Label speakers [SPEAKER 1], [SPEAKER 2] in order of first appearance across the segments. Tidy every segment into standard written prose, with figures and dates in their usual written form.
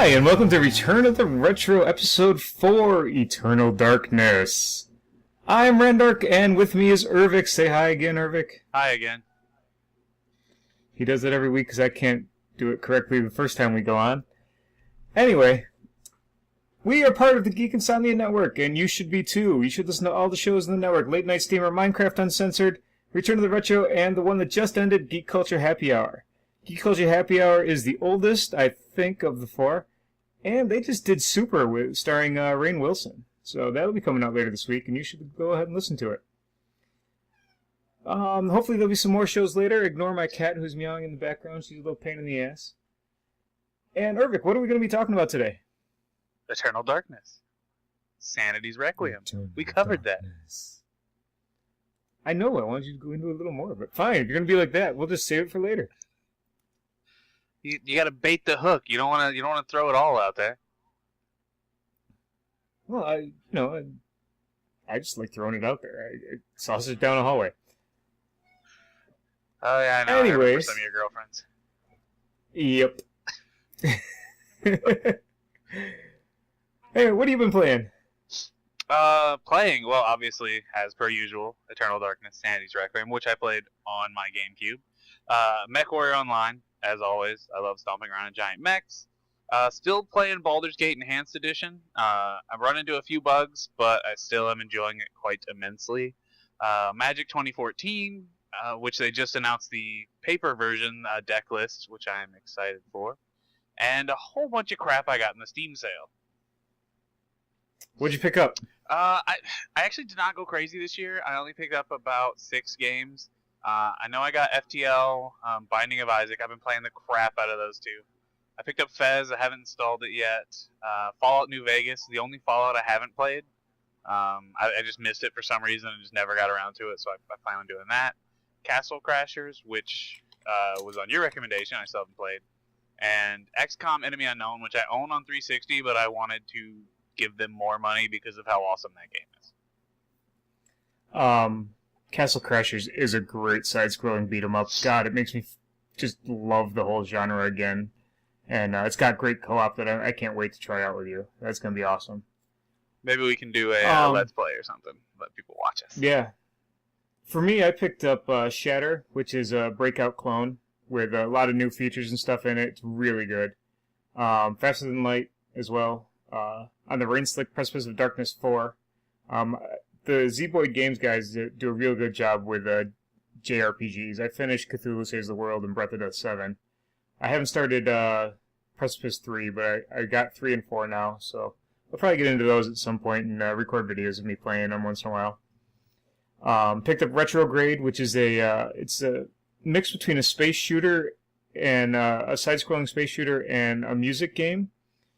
[SPEAKER 1] and welcome to Return of the Retro Episode 4, Eternal Darkness. I'm Randark, and with me is Ervik. Say hi again, Ervik.
[SPEAKER 2] Hi again.
[SPEAKER 1] He does it every week because I can't do it correctly the first time we go on. Anyway, we are part of the Geek Insomnia Network, and you should be too. You should listen to all the shows in the network: Late Night Steamer, Minecraft Uncensored, Return of the Retro, and the one that just ended, Geek Culture Happy Hour. Geek Culture Happy Hour is the oldest, I think, of the four, and they just did Super starring Rainn Wilson. So that'll be coming out later this week, and you should go ahead and listen to it. Hopefully there'll be some more shows later. Ignore my cat who's meowing in the background. She's a little pain in the ass. And Ervik, what are we going to be talking about today?
[SPEAKER 2] Eternal Darkness. Sanity's Requiem. We covered
[SPEAKER 1] Darkness. That. I know. I wanted you to go into a little more, but fine. If you're going to be like that, we'll just save it for later.
[SPEAKER 2] You got to bait the hook. You don't want to throw it all out there.
[SPEAKER 1] Well, I just like throwing it out there. I sausage down a hallway.
[SPEAKER 2] Oh yeah, I know.
[SPEAKER 1] Anyways,
[SPEAKER 2] I remember some of your girlfriends.
[SPEAKER 1] Yep. Hey, what have you been playing?
[SPEAKER 2] Playing, well, obviously, as per usual, Eternal Darkness, Sanity's Requiem, which I played on my GameCube. MechWarrior Online, as always. I love stomping around in giant mechs. Still playing Baldur's Gate Enhanced Edition. I've run into a few bugs, but I still am enjoying it quite immensely. Magic 2014, which they just announced the paper version deck list, which I am excited for. And a whole bunch of crap I got in the Steam sale.
[SPEAKER 1] What'd you pick up?
[SPEAKER 2] I actually did not go crazy this year. I only picked up about 6 games. I know I got FTL, Binding of Isaac. I've been playing the crap out of those two. I picked up Fez. I haven't installed it yet. Fallout New Vegas, the only Fallout I haven't played. I just missed it for some reason and just never got around to it, so I plan on doing that. Castle Crashers, which was on your recommendation. I still haven't played. And XCOM Enemy Unknown, which I own on 360, but I wanted to give them more money because of how awesome that game is.
[SPEAKER 1] Castle Crashers is a great side-scrolling beat-em-up. God, it makes me just love the whole genre again. And it's got great co-op that I can't wait to try out with you. That's going to be awesome.
[SPEAKER 2] Maybe we can do a Let's Play or something. Let people watch us.
[SPEAKER 1] Yeah. For me, I picked up Shatter, which is a Breakout clone with a lot of new features and stuff in it. It's really good. Faster Than Light as well. On the Rain Slick Precipice of Darkness 4. The Z-Boy Games guys do a real good job with JRPGs. I finished Cthulhu Saves the World and Breath of Death 7. I haven't started Precipice 3, but I got 3 and 4 now, so I'll probably get into those at some point and record videos of me playing them once in a while. Picked up Retrograde, which is it's a mix between a space shooter and a side-scrolling space shooter and a music game.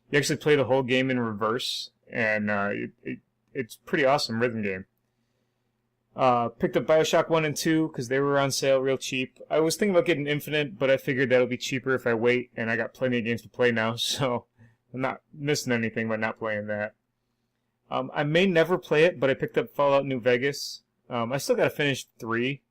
[SPEAKER 1] You actually play the whole game in reverse, and it's pretty awesome rhythm game. Picked up Bioshock 1 and 2 because they were on sale real cheap. I was thinking about getting Infinite, but I figured that'll be cheaper if I wait, and I got plenty of games to play now, so I'm not missing anything by not playing that. I may never play it, but I picked up Fallout New Vegas. I still got to finish 3.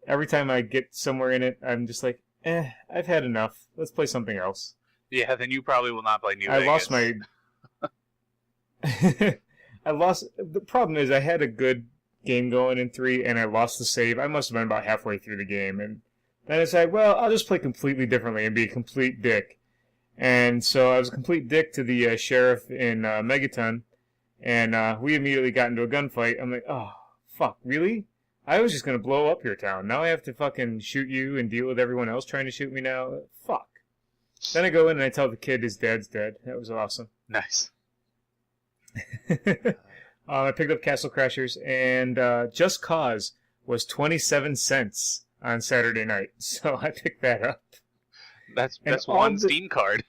[SPEAKER 1] Every time I get somewhere in it, I'm just like, I've had enough. Let's play something else.
[SPEAKER 2] Yeah, then you probably will not play New Vegas.
[SPEAKER 1] I lost my... The problem is I had a good game going in 3, and I lost the save. I must have been about halfway through the game, and then I decided, well, I'll just play completely differently and be a complete dick. And so I was a complete dick to the sheriff in Megaton, and we immediately got into a gunfight. I'm like, oh, fuck, really? I was just going to blow up your town. Now I have to fucking shoot you and deal with everyone else trying to shoot me now? Fuck. Then I go in and I tell the kid his dad's dead. That was awesome.
[SPEAKER 2] Nice.
[SPEAKER 1] I picked up Castle Crashers, and Just Cause was 27 cents on Saturday night, so I picked that up.
[SPEAKER 2] That's one Steam card.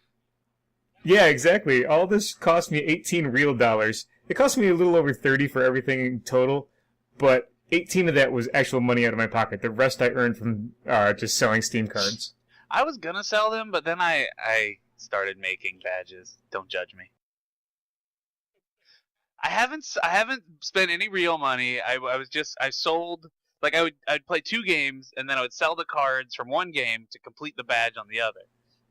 [SPEAKER 1] Yeah, exactly. All this cost me 18 real dollars. It cost me a little over 30 for everything in total, but 18 of that was actual money out of my pocket. The rest I earned from just selling Steam cards.
[SPEAKER 2] I was gonna sell them, but then I started making badges. Don't judge me. I haven't spent any real money. I sold, like I'd play 2 games and then I would sell the cards from one game to complete the badge on the other.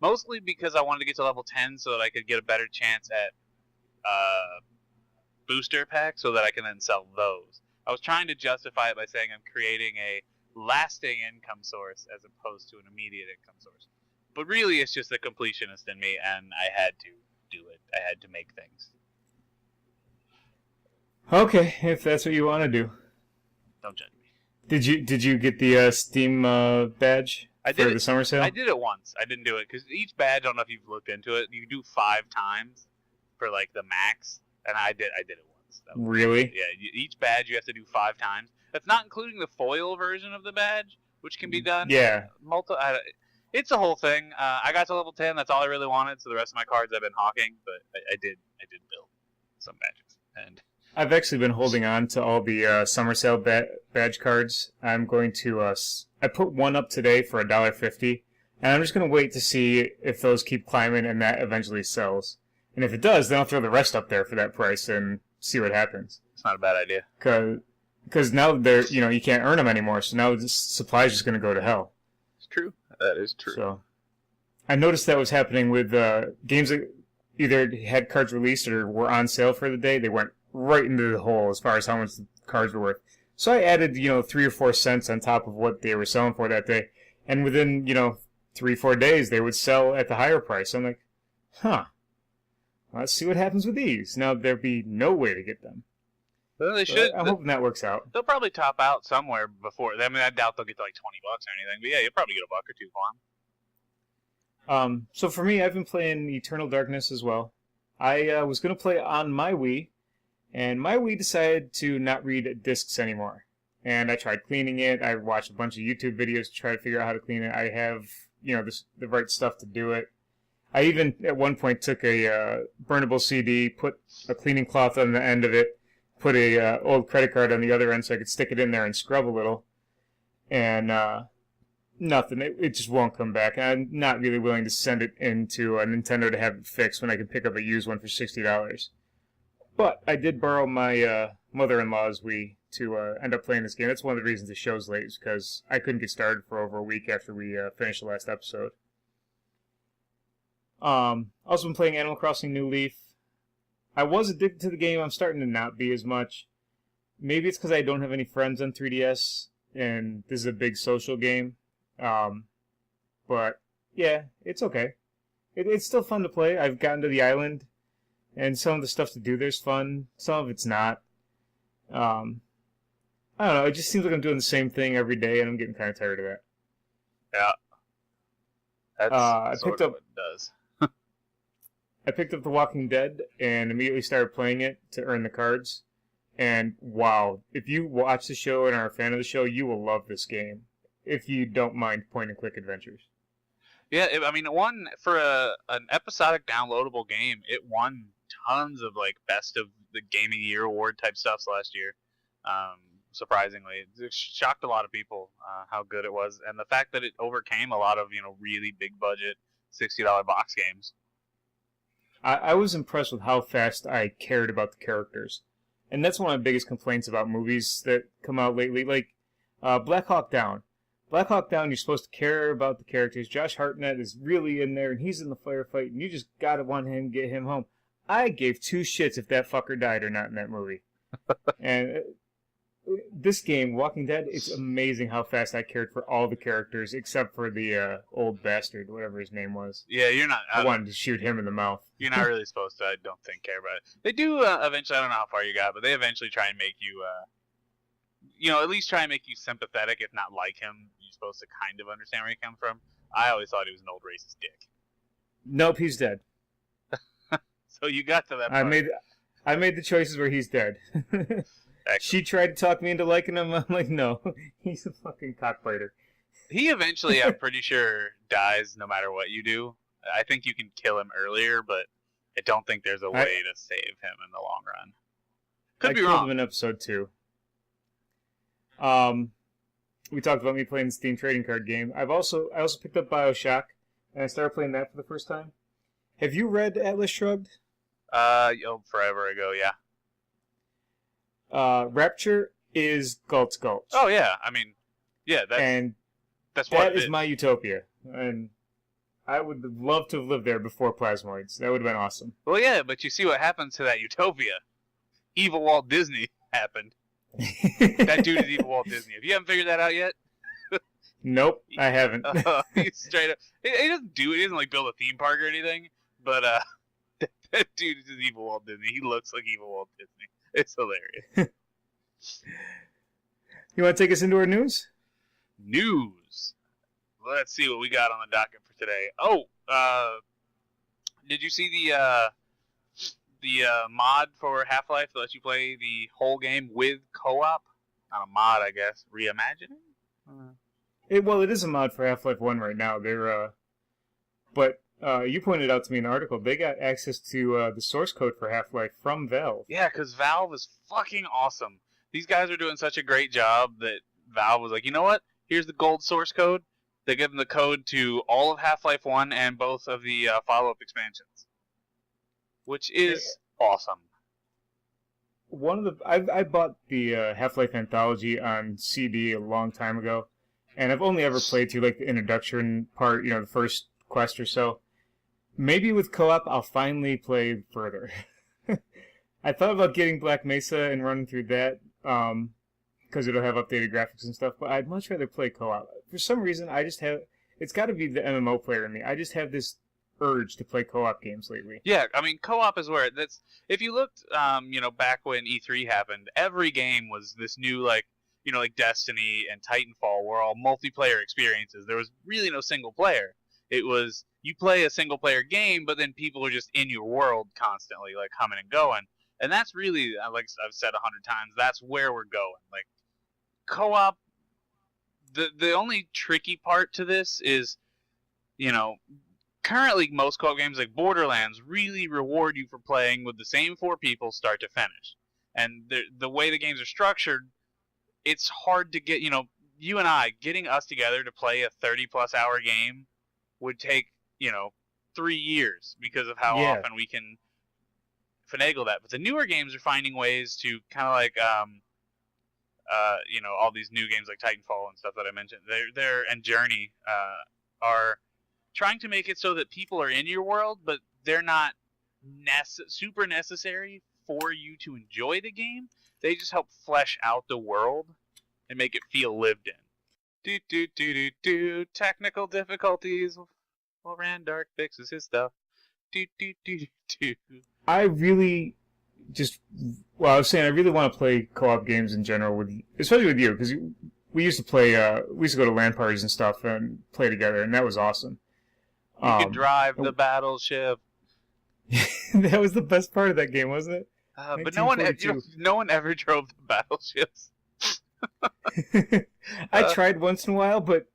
[SPEAKER 2] Mostly because I wanted to get to level 10 so that I could get a better chance at booster packs so that I can then sell those. I was trying to justify it by saying I'm creating a lasting income source as opposed to an immediate income source. But really, it's just the completionist in me, and I had to do it. I had to make things.
[SPEAKER 1] Okay, if that's what you want to do.
[SPEAKER 2] Don't judge me.
[SPEAKER 1] Did you get the Steam badge for the summer sale?
[SPEAKER 2] I did it once. I didn't do it because each badge, I don't know if you've looked into it, you do 5 times for like the max, and I did it once.
[SPEAKER 1] Really?
[SPEAKER 2] Yeah, each badge you have to do 5 times. That's not including the foil version of the badge, which can be done.
[SPEAKER 1] Yeah.
[SPEAKER 2] It's a whole thing. I got to level 10. That's all I really wanted. So the rest of my cards I've been hawking, but I did build some badges. And
[SPEAKER 1] I've actually been holding on to all the summer sale badge cards. I'm going to I put one up today for $1.50, and I'm just going to wait to see if those keep climbing and that eventually sells. And if it does, then I'll throw the rest up there for that price and see what happens.
[SPEAKER 2] It's not a bad idea.
[SPEAKER 1] Because now they're you can't earn them anymore, so now the supply's just going to go to hell.
[SPEAKER 2] It's true. That is true.
[SPEAKER 1] So, I noticed that was happening with games that either had cards released or were on sale for the day. They went right into the hole as far as how much the cards were worth. So I added 3 or 4 cents on top of what they were selling for that day, and within 3-4 days they would sell at the higher price. So I'm like, let's see what happens with these. Now there'd be no way to get them.
[SPEAKER 2] Well, they should.
[SPEAKER 1] I'm hoping that works out.
[SPEAKER 2] They'll probably top out somewhere before. I mean, I doubt they'll get to like $20 or anything. But yeah, you'll probably get $1 or $2 for them.
[SPEAKER 1] So for me, I've been playing Eternal Darkness as well. I was going to play on my Wii, and my Wii decided to not read discs anymore. And I tried cleaning it. I watched a bunch of YouTube videos to try to figure out how to clean it. I have, the right stuff to do it. I even, at one point, took a burnable CD, put a cleaning cloth on the end of it, put a old credit card on the other end so I could stick it in there and scrub a little. And nothing. It just won't come back. I'm not really willing to send it into a Nintendo to have it fixed when I can pick up a used one for $60. But I did borrow my mother-in-law's Wii to end up playing this game. That's one of the reasons the show's late, is because I couldn't get started for over a week after we finished the last episode. Also been playing Animal Crossing New Leaf. I was addicted to the game. I'm starting to not be as much. Maybe it's because I don't have any friends on 3DS, and this is a big social game. But, yeah, it's okay. It's still fun to play. I've gotten to the island, and some of the stuff to do there's fun. Some of it's not. I don't know. It just seems like I'm doing the same thing every day, and I'm getting kind of tired of that.
[SPEAKER 2] Yeah. That's
[SPEAKER 1] what it does. I picked up The Walking Dead and immediately started playing it to earn the cards. And wow, if you watch the show and are a fan of the show, you will love this game. If you don't mind point-and-click adventures.
[SPEAKER 2] Yeah, I mean, it won for an episodic downloadable game. It won tons of best of the Game of the Year award type stuff last year. Surprisingly, it shocked a lot of people how good it was, and the fact that it overcame a lot of really big budget $60 box games.
[SPEAKER 1] I was impressed with how fast I cared about the characters. And that's one of my biggest complaints about movies that come out lately. Like, Black Hawk Down. Black Hawk Down, you're supposed to care about the characters. Josh Hartnett is really in there, and he's in the firefight, and you just gotta want him to get him home. I gave 2 shits if that fucker died or not in that movie. And this game, Walking Dead, it's amazing how fast I cared for all the characters, except for the old bastard, whatever his name was.
[SPEAKER 2] Yeah, you're not...
[SPEAKER 1] I wanted to shoot him in the mouth.
[SPEAKER 2] You're not really supposed to, I don't think, care about it. They do eventually, I don't know how far you got, but they eventually try and make you, at least try and make you sympathetic, if not like him. You're supposed to kind of understand where he comes from. I always thought he was an old racist dick.
[SPEAKER 1] Nope, he's dead.
[SPEAKER 2] So you got to that part.
[SPEAKER 1] I made the choices where he's dead. She tried to talk me into liking him. I'm like, no, he's a fucking cockfighter.
[SPEAKER 2] He eventually, I'm pretty sure, dies no matter what you do. I think you can kill him earlier, but I don't think there's a way to save him in the long run. Could be wrong. I killed him
[SPEAKER 1] in episode 2. We talked about me playing the Steam trading card game. I also picked up BioShock, and I started playing that for the first time. Have you read Atlas Shrugged?
[SPEAKER 2] Forever ago, yeah.
[SPEAKER 1] Rapture is Galt's Gulch.
[SPEAKER 2] Oh yeah, I mean, yeah, that's
[SPEAKER 1] that
[SPEAKER 2] what
[SPEAKER 1] is my utopia, and I would love to have lived there before Plasmoids. That would have been awesome.
[SPEAKER 2] Well, yeah, but you see what happens to that utopia. Evil Walt Disney happened. That dude is evil Walt Disney. If you haven't figured that out yet,
[SPEAKER 1] Nope, I haven't.
[SPEAKER 2] He's straight up. He doesn't do it. He doesn't like build a theme park or anything. But that dude is just evil Walt Disney. He looks like evil Walt Disney. It's hilarious.
[SPEAKER 1] You want to take us into our news?
[SPEAKER 2] News. Let's see what we got on the docket for today. Oh, did you see the mod for Half-Life that lets you play the whole game with co-op? Not a mod, I guess. Reimagining?
[SPEAKER 1] It is a mod for Half-Life 1 right now. But you pointed out to me in an article, they got access to the source code for Half-Life from Valve.
[SPEAKER 2] Yeah, because Valve is fucking awesome. These guys are doing such a great job that Valve was like, you know what? Here's the gold source code. They give them the code to all of Half-Life 1 and both of the follow-up expansions. Which is awesome.
[SPEAKER 1] I bought the Half-Life Anthology on CD a long time ago, and I've only ever played through like the introduction part, the first quest or so. Maybe with co-op, I'll finally play further. I thought about getting Black Mesa and running through that, because it'll have updated graphics and stuff, but I'd much rather play co-op. For some reason, it's got to be the MMO player in me. I just have this urge to play co-op games lately.
[SPEAKER 2] Yeah, I mean, co-op is where if you looked, back when E3 happened, every game was this new, like Destiny and Titanfall were all multiplayer experiences. There was really no single player. It was, you play a single player game, but then people are just in your world constantly, like coming and going. And that's really, like I've said 100 times, that's where we're going. Like, co-op, the only tricky part to this is, currently most co-op games like Borderlands really reward you for playing with the same 4 people start to finish. And the way the games are structured, it's hard to get, you and I, getting us together to play a 30-plus hour game would take, 3 years because of how often we can finagle that. But the newer games are finding ways to kind of like, all these new games like Titanfall and stuff that I mentioned, and Journey are trying to make it so that people are in your world, but they're not super necessary for you to enjoy the game. They just help flesh out the world and make it feel lived in. Technical difficulties. Well, Randark fixes his stuff.
[SPEAKER 1] I really I was saying I really want to play co-op games in general, especially with you, because we used to play, we used to go to LAN parties and stuff and play together, and that was awesome.
[SPEAKER 2] You can drive the battleship.
[SPEAKER 1] That was the best part of that game, wasn't it?
[SPEAKER 2] But no one ever drove the battleships.
[SPEAKER 1] I tried once in a while, but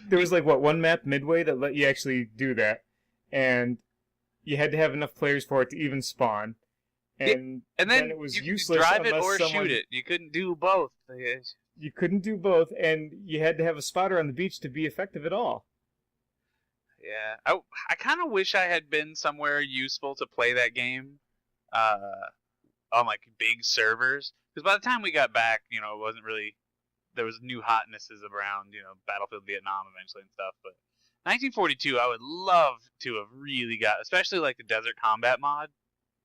[SPEAKER 1] there was like one map midway that let you actually do that, and you had to have enough players for it to even spawn. And then it was useless.
[SPEAKER 2] Drive it or shoot it. You couldn't do both.
[SPEAKER 1] You couldn't do both, and you had to have a spotter on the beach to be effective at all.
[SPEAKER 2] Yeah, I kind of wish I had been somewhere useful to play that game on like big servers. Because by the time we got back, it wasn't really, there was new hotnesses around, Battlefield Vietnam eventually and stuff. But 1942, I would love to have really got, especially like the Desert Combat mod.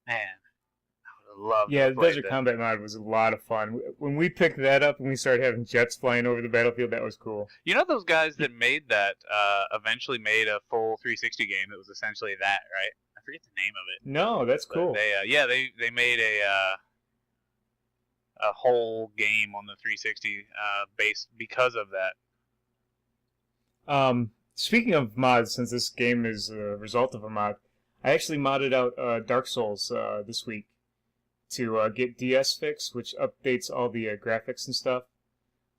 [SPEAKER 2] Man, I would have loved to have
[SPEAKER 1] the
[SPEAKER 2] played
[SPEAKER 1] Desert
[SPEAKER 2] that.
[SPEAKER 1] Combat mod was a lot of fun. When we picked that up and we started having jets flying over the battlefield, that was cool.
[SPEAKER 2] Those guys that made that eventually made a full 360 game that was essentially that, right? I forget the name of it.
[SPEAKER 1] No, that's cool.
[SPEAKER 2] But they made a whole game on the 360 based because of that.
[SPEAKER 1] Speaking of mods, since this game is a result of a mod, I actually modded out Dark Souls this week to get DS Fix, which updates all the graphics and stuff.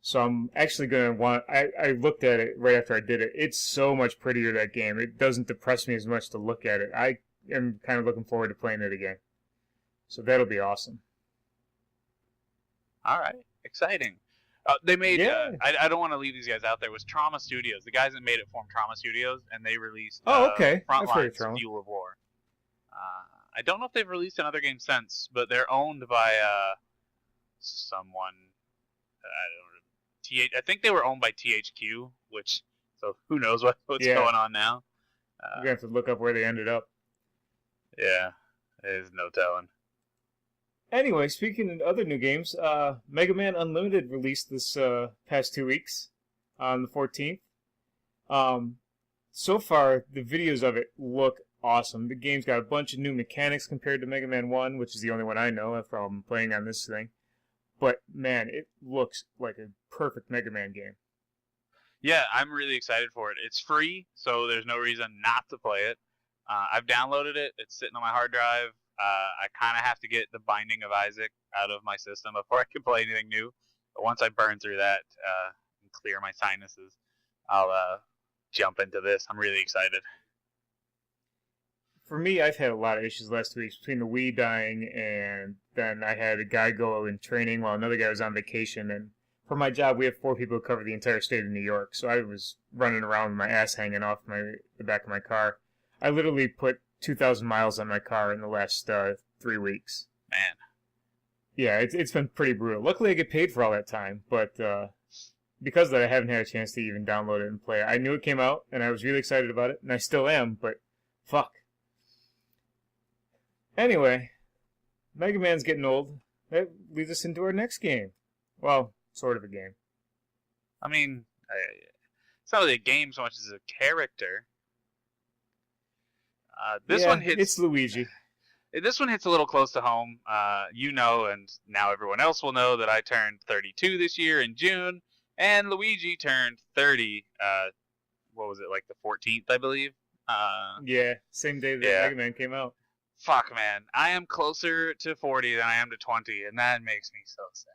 [SPEAKER 1] So I'm actually going to I looked at it right after I did it. It's so much prettier, that game. It doesn't depress me as much to look at it. I am kind of looking forward to playing it again. So that'll be awesome.
[SPEAKER 2] All right, exciting. They made. I don't want to leave these guys out there. It was Trauma Studios. The guys that made it formed Trauma Studios, and they released.
[SPEAKER 1] Okay. I've heard of Trauma.
[SPEAKER 2] Fuel of War. I don't know if they've released another game since, but they're owned by someone. I think they were owned by THQ, so who knows what's going on now.
[SPEAKER 1] We're gonna have to look up where they ended up.
[SPEAKER 2] Yeah, there's no telling.
[SPEAKER 1] Anyway, speaking of other new games, Mega Man Unlimited released this past 2 weeks on the 14th. So far, the videos of it look awesome. The game's got a bunch of new mechanics compared to Mega Man 1, which is the only one I know from playing on this thing. But, man, it looks like a perfect Mega Man game.
[SPEAKER 2] Yeah, I'm really excited for it. It's free, so there's no reason not to play it. I've downloaded it. It's sitting on my hard drive. I kind of have to get the Binding of Isaac out of my system before I can play anything new. But once I burn through that and clear my sinuses, I'll jump into this. I'm really excited.
[SPEAKER 1] For me, I've had a lot of issues last week between the Wii dying and then I had a guy go in training while another guy was on vacation. And for my job, we have 4 people who cover the entire state of New York. So I was running around with my ass hanging off the back of my car. I literally put 2,000 miles on my car in the last 3 weeks.
[SPEAKER 2] Man.
[SPEAKER 1] Yeah, it's been pretty brutal. Luckily, I get paid for all that time, but because of that, I haven't had a chance to even download it and play it. I knew it came out, and I was really excited about it, and I still am, but fuck. Anyway, Mega Man's getting old. That leads us into our next game. Well, sort of a game.
[SPEAKER 2] I mean, it's not really a game so much as a character. This one hits.
[SPEAKER 1] It's Luigi.
[SPEAKER 2] This one hits a little close to home. You know, and now everyone else will know that I turned 32 this year in June, and Luigi turned 30. What was it, like the 14th, I believe?
[SPEAKER 1] Yeah, same day that Mega Man came out.
[SPEAKER 2] Fuck, man. I am closer to 40 than I am to 20, and that makes me so sad.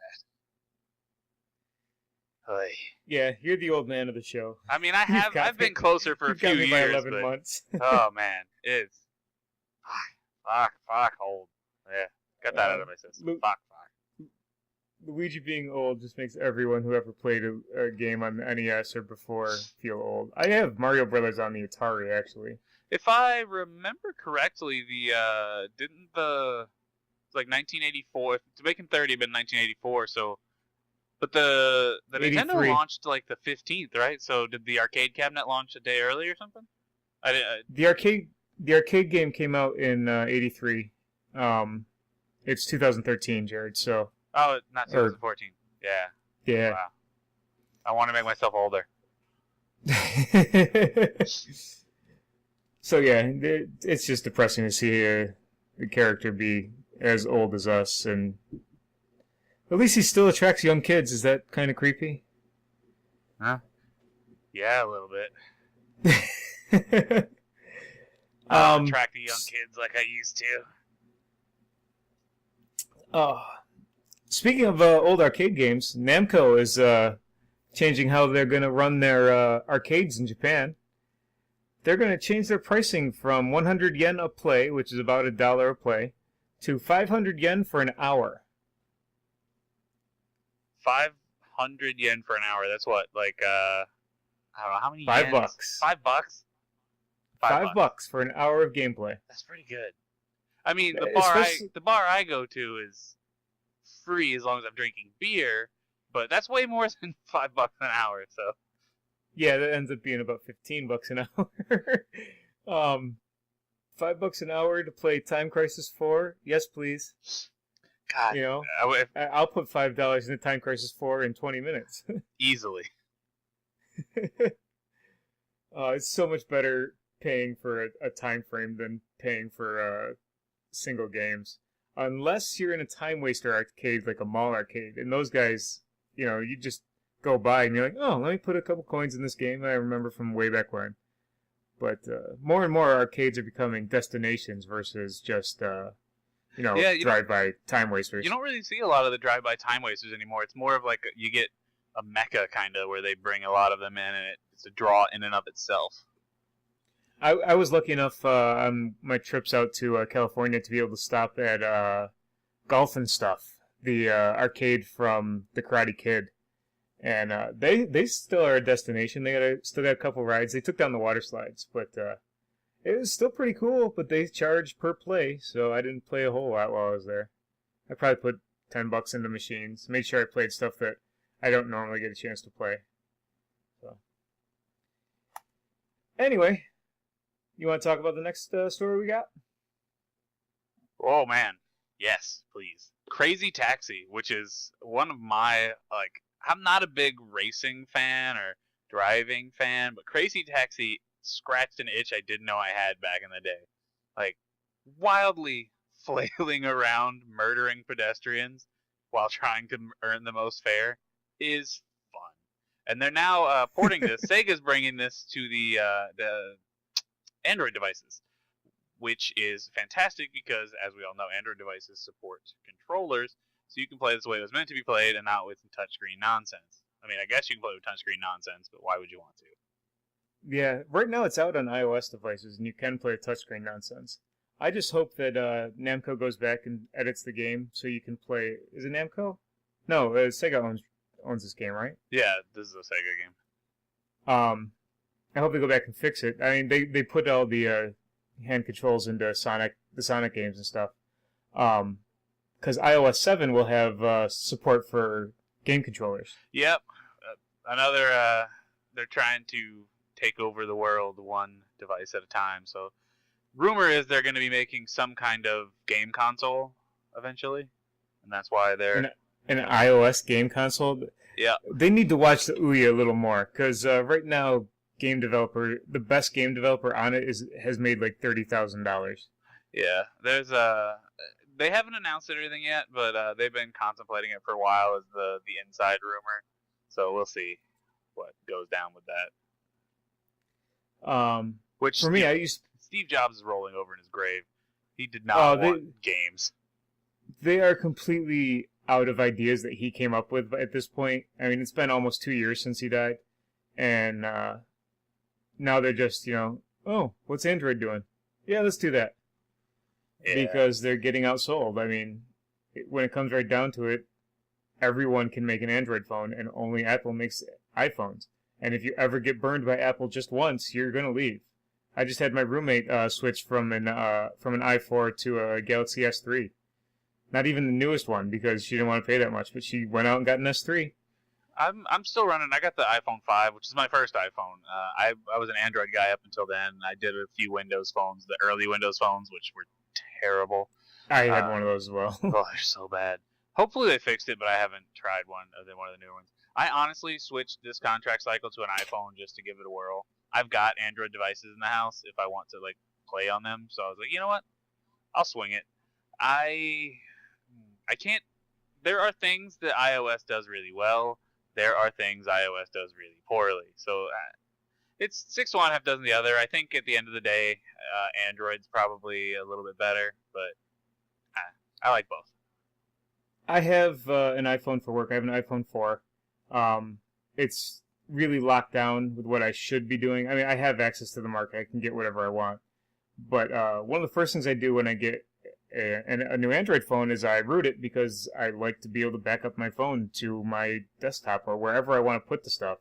[SPEAKER 2] Oy.
[SPEAKER 1] Yeah, you're the old man of the show.
[SPEAKER 2] I mean, I've been closer for a few years.
[SPEAKER 1] By 11 months.
[SPEAKER 2] Oh, man. It's... Fuck, old. Yeah, got that out of my system. Fuck.
[SPEAKER 1] Luigi being old just makes everyone who ever played a game on the NES or before feel old. I have Mario Brothers on the Atari, actually.
[SPEAKER 2] If I remember correctly, didn't the... It's like 1984. To make him 30, been 1984, so... But the Nintendo launched like the 15th, right? So did the arcade cabinet launch a day early or something?
[SPEAKER 1] The arcade game came out in 83. It's 2013, Jared. So.
[SPEAKER 2] Oh, not 2014.
[SPEAKER 1] Yeah.
[SPEAKER 2] Wow. I want to make myself older.
[SPEAKER 1] So yeah, it's just depressing to see the character be as old as us, and at least he still attracts young kids. Is that kind of creepy?
[SPEAKER 2] Huh? Yeah, a little bit. I don't attract the young kids like I used to.
[SPEAKER 1] Speaking of old arcade games, Namco is changing how they're going to run their arcades in Japan. They're going to change their pricing from 100 yen a play, which is about $1 a play, to 500 yen for an hour.
[SPEAKER 2] 500 yen for an hour. That's what, like, I don't know, how many
[SPEAKER 1] $5.
[SPEAKER 2] $5?
[SPEAKER 1] $5 for an hour of gameplay.
[SPEAKER 2] That's pretty good. I mean, the bar I go to is free as long as I'm drinking beer, but that's way more than $5 an hour, so.
[SPEAKER 1] Yeah, that ends up being about $15 an hour. $5 an hour to play Time Crisis 4? Yes, please.
[SPEAKER 2] God,
[SPEAKER 1] you know, I'll put $5 into Time Crisis 4 in 20 minutes.
[SPEAKER 2] Easily.
[SPEAKER 1] It's so much better paying for a time frame than paying for single games. Unless you're in a time waster arcade like a mall arcade. And those guys, you know, you just go by and you're like, oh, let me put a couple coins in this game I remember from way back when. But more and more arcades are becoming destinations versus just, drive-by time wasters.
[SPEAKER 2] You don't really see a lot of the drive-by time wasters anymore. It's more of like you get a mecca kind of where they bring a lot of them in, and it's a draw in and of itself.
[SPEAKER 1] I was lucky enough on my trips out to California to be able to stop at Golf and Stuff, the arcade from The Karate Kid. And they still are a destination. They still got a couple rides. They took down the water slides, but it was still pretty cool. But they charged per play, so I didn't play a whole lot while I was there. I probably put $10 into machines. Made sure I played stuff that I don't normally get a chance to play. So anyway, You want to talk about the next story we got?
[SPEAKER 2] Oh man, yes, please. Crazy Taxi, which is one of my I'm not a big racing fan or driving fan, but Crazy Taxi scratched an itch I didn't know I had back in the day. Like wildly flailing around, murdering pedestrians while trying to earn the most fare is fun. And they're now porting this. Sega's bringing this to the Android devices, which is fantastic because, as we all know, Android devices support controllers, so you can play this the way it was meant to be played and not with some touchscreen nonsense. I mean, I guess you can play with touchscreen nonsense, but why would you want to?
[SPEAKER 1] Yeah, right now it's out on iOS devices, and you can play touchscreen nonsense. I just hope that Namco goes back and edits the game so you can play... Is it Namco? No, Sega owns this game, right?
[SPEAKER 2] Yeah, this is a Sega game.
[SPEAKER 1] I hope they go back and fix it. I mean, they put all the hand controls into the Sonic games and stuff. Because iOS 7 will have support for game controllers.
[SPEAKER 2] Yep. They're trying to take over the world one device at a time. So, rumor is they're going to be making some kind of game console eventually, and that's why they're
[SPEAKER 1] an iOS game console.
[SPEAKER 2] Yeah,
[SPEAKER 1] they need to watch the Ouya a little more because right now, the best game developer on it has made like $30,000.
[SPEAKER 2] Yeah, they haven't announced anything yet, but they've been contemplating it for a while as the inside rumor. So we'll see what goes down with that. Which
[SPEAKER 1] for me,
[SPEAKER 2] Steve Jobs is rolling over in his grave. He did not want games.
[SPEAKER 1] They are completely out of ideas that he came up with at this point. I mean, it's been almost 2 years since he died, and now they're just, oh, what's Android doing? Yeah, let's do that. Yeah. Because they're getting outsold. I mean, when it comes right down to it, everyone can make an Android phone, and only Apple makes iPhones. And if you ever get burned by Apple just once, you're going to leave. I just had my roommate switch from an i4 to a Galaxy S3. Not even the newest one, because she didn't want to pay that much, but she went out and got an S3.
[SPEAKER 2] I'm still running. I got the iPhone 5, which is my first iPhone. I was an Android guy up until then. I did a few Windows phones, the early Windows phones, which were terrible.
[SPEAKER 1] I had one of those as well.
[SPEAKER 2] Oh, they're so bad. Hopefully they fixed it, but I haven't tried one of the newer ones. I honestly switched this contract cycle to an iPhone just to give it a whirl. I've got Android devices in the house if I want to play on them. So I was like, you know what? I'll swing it. I can't. There are things that iOS does really well. There are things iOS does really poorly. So it's 6 to 1, half dozen the other. I think at the end of the day, Android's probably a little bit better, but I like both.
[SPEAKER 1] I have an iPhone for work. I have an iPhone 4. It's really locked down with what I should be doing. I mean, I have access to the market. I can get whatever I want. But one of the first things I do when I get a new Android phone is I root it because I like to be able to back up my phone to my desktop or wherever I want to put the stuff.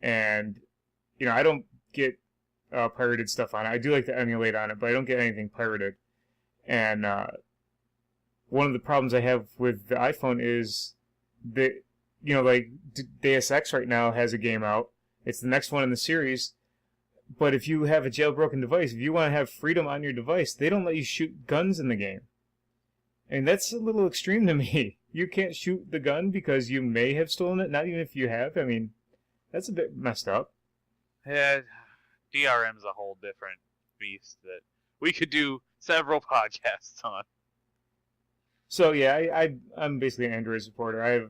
[SPEAKER 1] And, I don't get pirated stuff on it. I do like to emulate on it, but I don't get anything pirated. And one of the problems I have with the iPhone is that, Deus Ex right now has a game out. It's the next one in the series. But if you have a jailbroken device, if you want to have freedom on your device, they don't let you shoot guns in the game. And that's a little extreme to me. You can't shoot the gun because you may have stolen it, not even if you have. I mean, that's a bit messed up.
[SPEAKER 2] Yeah, DRM's a whole different beast that we could do several podcasts on.
[SPEAKER 1] So yeah, I'm basically an Android supporter.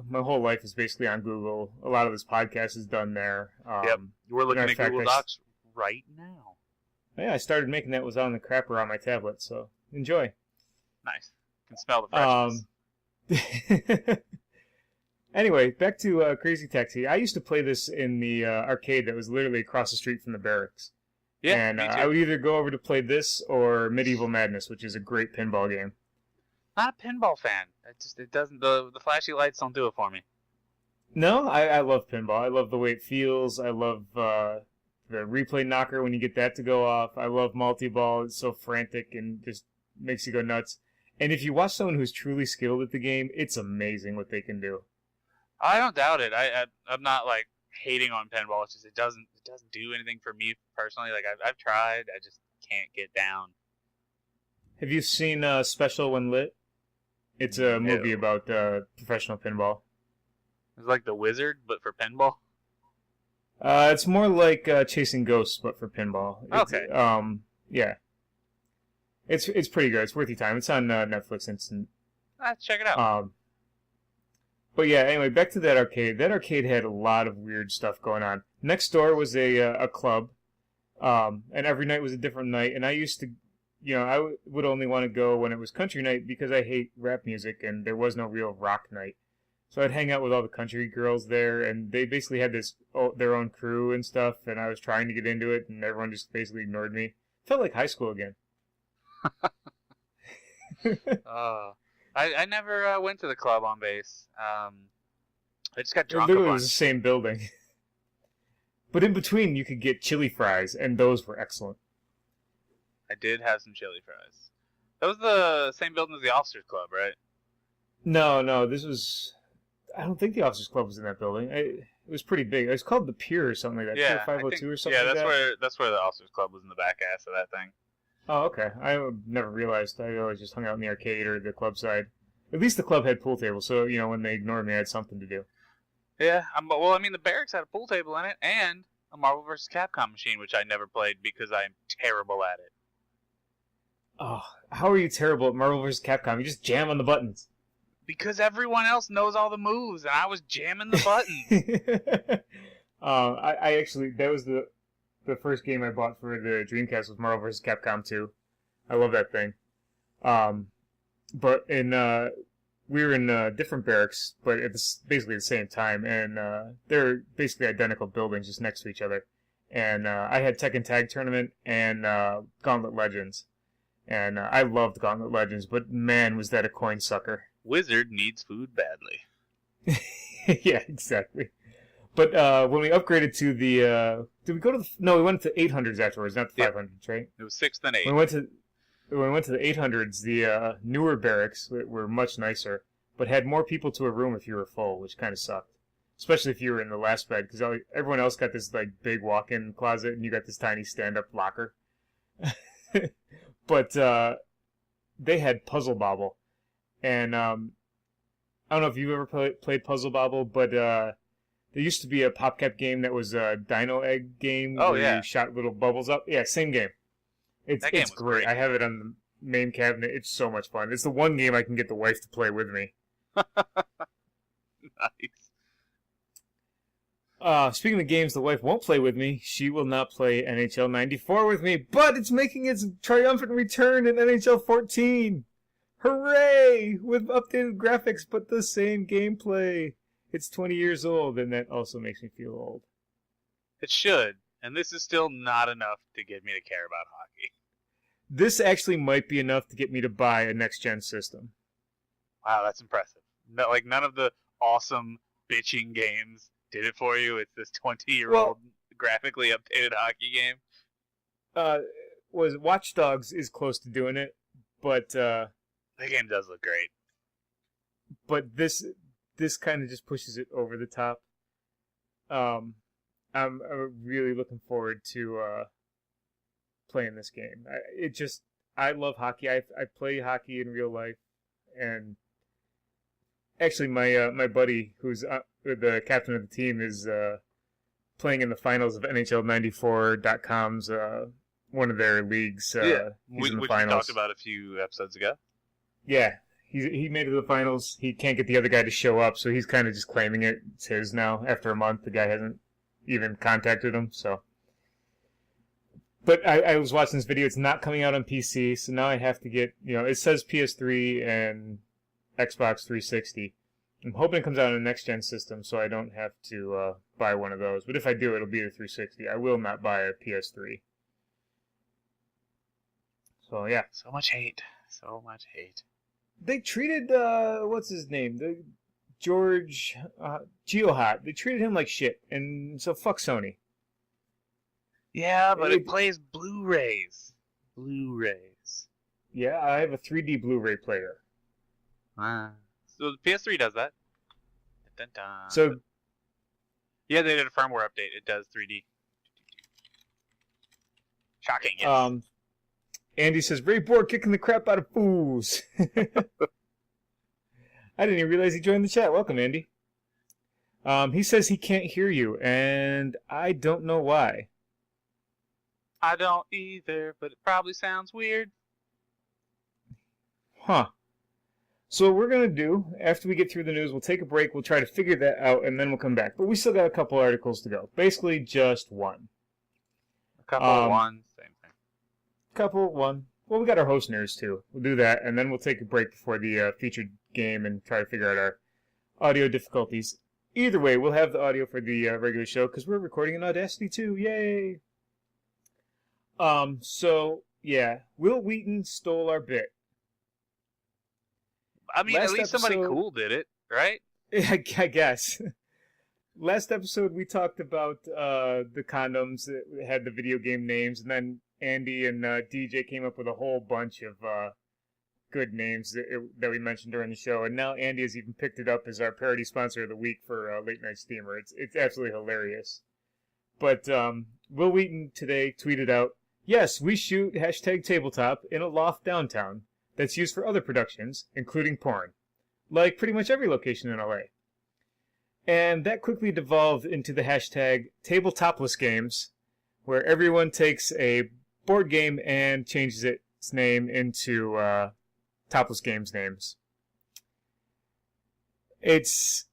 [SPEAKER 1] My whole life is basically on Google. A lot of this podcast is done there.
[SPEAKER 2] Yep, we're looking at Google Docs right now.
[SPEAKER 1] Yeah, I started making that was on the crapper on my tablet, so enjoy.
[SPEAKER 2] Nice. Can smell the freshness.
[SPEAKER 1] Anyway, back to Crazy Taxi. I used to play this in the arcade that was literally across the street from the barracks.
[SPEAKER 2] Yeah,
[SPEAKER 1] and
[SPEAKER 2] me too.
[SPEAKER 1] I would either go over to play this or Medieval Madness, which is a great pinball game.
[SPEAKER 2] Not a pinball fan. It doesn't. The flashy lights don't do it for me.
[SPEAKER 1] No, I love pinball. I love the way it feels. I love the replay knocker when you get that to go off. I love multi-ball. It's so frantic and just makes you go nuts. And if you watch someone who's truly skilled at the game, it's amazing what they can do.
[SPEAKER 2] I don't doubt it. I'm not hating on pinball. It's just it doesn't do anything for me personally. Like I've tried, I just can't get down.
[SPEAKER 1] Have you seen Special When Lit? It's a movie
[SPEAKER 2] No.
[SPEAKER 1] about professional pinball.
[SPEAKER 2] It's like The Wizard, but for pinball.
[SPEAKER 1] It's more like Chasing Ghosts, but for pinball.
[SPEAKER 2] Okay.
[SPEAKER 1] Yeah. It's pretty good. It's worth your time. It's on Netflix Instant.
[SPEAKER 2] Check it out.
[SPEAKER 1] But yeah, anyway, back to that arcade. That arcade had a lot of weird stuff going on. Next door was a club, and every night was a different night. And I used to, would only want to go when it was country night because I hate rap music and there was no real rock night. So I'd hang out with all the country girls there, and they basically had their own crew and stuff. And I was trying to get into it, and everyone just basically ignored me. Felt like high school again.
[SPEAKER 2] I never went to the club on base. I just got drunk
[SPEAKER 1] It
[SPEAKER 2] a
[SPEAKER 1] literally
[SPEAKER 2] bunch.
[SPEAKER 1] was the same building. But in between, you could get chili fries, and those were excellent.
[SPEAKER 2] I did have some chili fries. That was the same building as the Officers Club, right?
[SPEAKER 1] No, this was... I don't think the Officers Club was in that building. It was pretty big. It was called the Pier or something like that.
[SPEAKER 2] Yeah,
[SPEAKER 1] Pier 502 or something like that.
[SPEAKER 2] that's where the Officers Club was in the back ass of that thing.
[SPEAKER 1] Oh, okay. I never realized. I always just hung out in the arcade or the club side. At least the club had pool tables, so, when they ignored me, I had something to do.
[SPEAKER 2] Yeah, the barracks had a pool table in it and a Marvel vs. Capcom machine, which I never played because I'm terrible at it.
[SPEAKER 1] Oh, how are you terrible at Marvel vs. Capcom? You just jam on the buttons.
[SPEAKER 2] Because everyone else knows all the moves, and I was jamming the buttons.
[SPEAKER 1] I actually, that was the first game I bought for the Dreamcast was Marvel vs. Capcom 2. I love that thing. But we were in different barracks, but at basically the same time, and they're basically identical buildings just next to each other. And I had Tekken Tag Tournament and Gauntlet Legends. And I loved Gauntlet Legends, but man, was that a coin sucker.
[SPEAKER 2] Wizard needs food badly.
[SPEAKER 1] Yeah, exactly. But when we upgraded to the... did we go to the... No, we went to 800s afterwards, not the 500s, right?
[SPEAKER 2] It was 6th and 8th.
[SPEAKER 1] When we went to the 800s, the newer barracks were much nicer, but had more people to a room if you were full, which kind of sucked. Especially if you were in the last bed, because everyone else got this like big walk-in closet, and you got this tiny stand-up locker. But they had Puzzle Bobble. And I don't know if you've ever played Puzzle Bobble, but there used to be a PopCap game that was a Dino Egg game where you shot little bubbles up. Yeah, same game. It's great. I have it on the main cabinet. It's so much fun. It's the one game I can get the wife to play with me.
[SPEAKER 2] Nice.
[SPEAKER 1] Speaking of games the wife won't play with me, she will not play NHL 94 with me, but it's making its triumphant return in NHL 14. Hooray! With updated graphics, but the same gameplay. It's 20 years old, and that also makes me feel old.
[SPEAKER 2] It should, and this is still not enough to get me to care about hockey.
[SPEAKER 1] This actually might be enough to get me to buy a next-gen system.
[SPEAKER 2] Wow, that's impressive. No, like, none of the awesome bitching games did it for you. It's this 20-year-old graphically updated hockey game.
[SPEAKER 1] Watch Dogs is close to doing it, but
[SPEAKER 2] that game does look great.
[SPEAKER 1] But this kind of just pushes it over the top. I'm really looking forward to playing this game. I love hockey. I play hockey in real life, and actually my buddy who's the captain of the team is playing in the finals of NHL94.com's one of their leagues.
[SPEAKER 2] Which we
[SPEAKER 1] finals.
[SPEAKER 2] talked about a few episodes ago.
[SPEAKER 1] Yeah, he made it to the finals. He can't get the other guy to show up, so he's kind of just claiming it's his now. After a month, the guy hasn't even contacted him. So, but I was watching this video. It's not coming out on PC, so now I have to get. It says PS3 and Xbox 360. I'm hoping it comes out on a next-gen system, so I don't have to buy one of those. But if I do, it'll be the 360. I will not buy a PS3. So yeah.
[SPEAKER 2] So much hate. So much hate.
[SPEAKER 1] They treated what's his name? George Geohot. They treated him like shit, and so fuck Sony.
[SPEAKER 2] Yeah, but it plays Blu-rays. Blu-rays.
[SPEAKER 1] Yeah, I have a 3D Blu-ray player.
[SPEAKER 2] So the PS3 does that. Dun, dun, dun.
[SPEAKER 1] So
[SPEAKER 2] Yeah, they did a firmware update. It does 3D. Shocking, yes.
[SPEAKER 1] Andy says, very bored kicking the crap out of fools. I didn't even realize he joined the chat. Welcome, Andy. He says he can't hear you, and I don't know why.
[SPEAKER 2] I don't either, but it probably sounds weird.
[SPEAKER 1] Huh. So what we're going to do, after we get through the news, we'll take a break, we'll try to figure that out, and then we'll come back. But we still got a couple articles to go. Basically, just one.
[SPEAKER 2] A couple of one, same thing.
[SPEAKER 1] One. Well, we got our host news, too. We'll do that, and then we'll take a break before the featured game and try to figure out our audio difficulties. Either way, we'll have the audio for the regular show, because we're recording in Audacity, too. Yay! So, yeah. Will Wheaton stole our bit.
[SPEAKER 2] I mean, at least somebody cool did it, right?
[SPEAKER 1] I guess. Last episode, we talked about the condoms that had the video game names, and then Andy and DJ came up with a whole bunch of good names that we mentioned during the show. And now Andy has even picked it up as our parody sponsor of the week for Late Night Steamer. It's absolutely hilarious. But Will Wheaton today tweeted out, yes, we shoot #tabletop in a loft downtown that's used for other productions, including porn. Like pretty much every location in LA. And that quickly devolved into the hashtag #tabletopless games, where everyone takes a board game and changes its name into topless games names. It's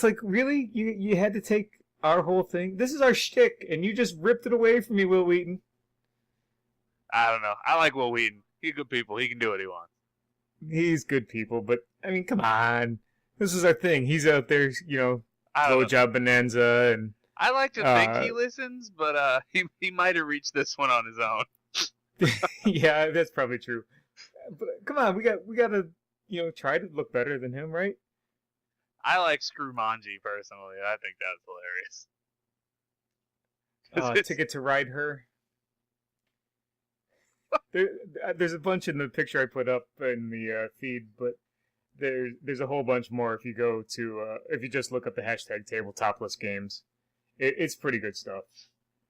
[SPEAKER 1] like, really? You had to take our whole thing? This is our shtick, and you just ripped it away from me, Will Wheaton.
[SPEAKER 2] I don't know. I like Will Wheaton. He's good people. He can do what he wants.
[SPEAKER 1] He's good people, but, I mean, come on. This is our thing. He's out there, blowjob bonanza, and...
[SPEAKER 2] I like to think he listens, but he might have reached this one on his own.
[SPEAKER 1] Yeah, that's probably true. But come on, we got to, try to look better than him, right?
[SPEAKER 2] I like Screw Manji, personally. I think that's hilarious.
[SPEAKER 1] Ticket to Ride Her. There's a bunch in the picture I put up in the feed, but there's a whole bunch more if you go to if you just look up the hashtag #tabletopless games. It's pretty good stuff.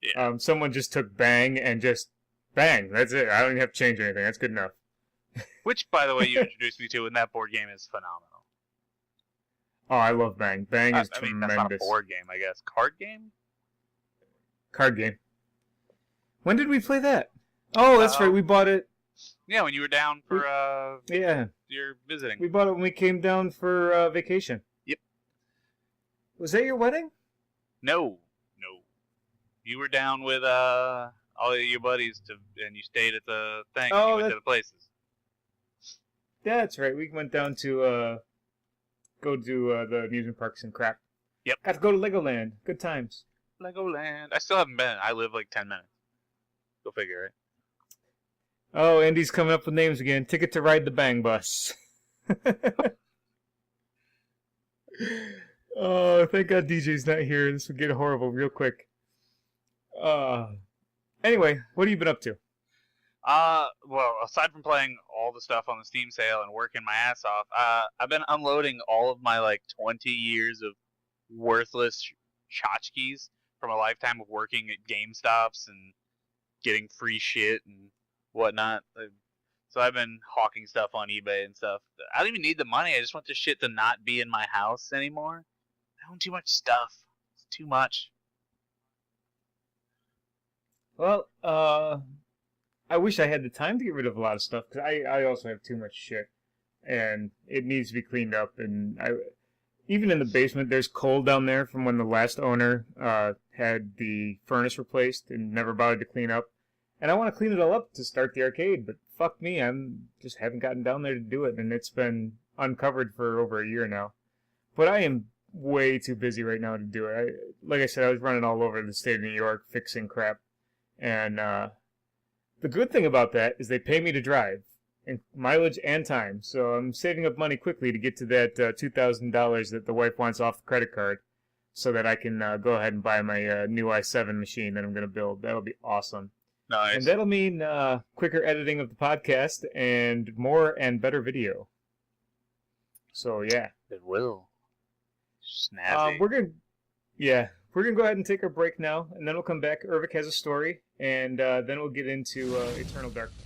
[SPEAKER 2] Yeah.
[SPEAKER 1] Someone just took bang and just bang. That's it. I don't even have to change anything. That's good enough.
[SPEAKER 2] Which, by the way, you introduced me to, and that board game is phenomenal.
[SPEAKER 1] Oh, I love Bang. Bang is
[SPEAKER 2] I mean,
[SPEAKER 1] tremendous.
[SPEAKER 2] that's not a board game, I guess. Card game?
[SPEAKER 1] Card game. When did we play that? Oh, that's right. We bought it.
[SPEAKER 2] Yeah, when you were down for your visiting.
[SPEAKER 1] We bought it when we came down for vacation.
[SPEAKER 2] Yep.
[SPEAKER 1] Was that your wedding?
[SPEAKER 2] No. You were down with all of your buddies, and you stayed at the thing. Oh, you went to the places.
[SPEAKER 1] Yeah, that's right. We went down to go do the amusement parks and crap.
[SPEAKER 2] Yep.
[SPEAKER 1] Got to go to Legoland. Good times.
[SPEAKER 2] Legoland. I still haven't been. I live like 10 minutes. Go figure, right?
[SPEAKER 1] Oh, Andy's coming up with names again. Ticket to Ride the Bang Bus. Oh, thank God DJ's not here. This would get horrible real quick. Anyway, what have you been up to?
[SPEAKER 2] Well, aside from playing all the stuff on the Steam sale and working my ass off, I've been unloading all of my 20 years of worthless tchotchkes from a lifetime of working at GameStops and getting free shit and whatnot. So I've been hawking stuff on eBay and stuff. I don't even need the money. I just want the shit to not be in my house anymore. I own too much stuff. It's too much.
[SPEAKER 1] Well, I wish I had the time to get rid of a lot of stuff, because I also have too much shit, and it needs to be cleaned up, and even in the basement, there's coal down there from when the last owner had the furnace replaced and never bothered to clean up, and I want to clean it all up to start the arcade, but fuck me, just haven't gotten down there to do it, and it's been uncovered for over a year now. But I am way too busy right now to do it. Like I said, I was running all over the state of New York fixing crap, and the good thing about that is they pay me to drive, and mileage and time, so I'm saving up money quickly to get to that $2,000 that the wife wants off the credit card, so that I can go ahead and buy my new i7 machine that I'm going to build. That'll be awesome.
[SPEAKER 2] Nice.
[SPEAKER 1] And that'll mean quicker editing of the podcast and more and better video. So, yeah.
[SPEAKER 2] It will. Snazzy.
[SPEAKER 1] Yeah, we're gonna go ahead and take our break now, and then we'll come back. Ervik has a story, and then we'll get into Eternal Darkness.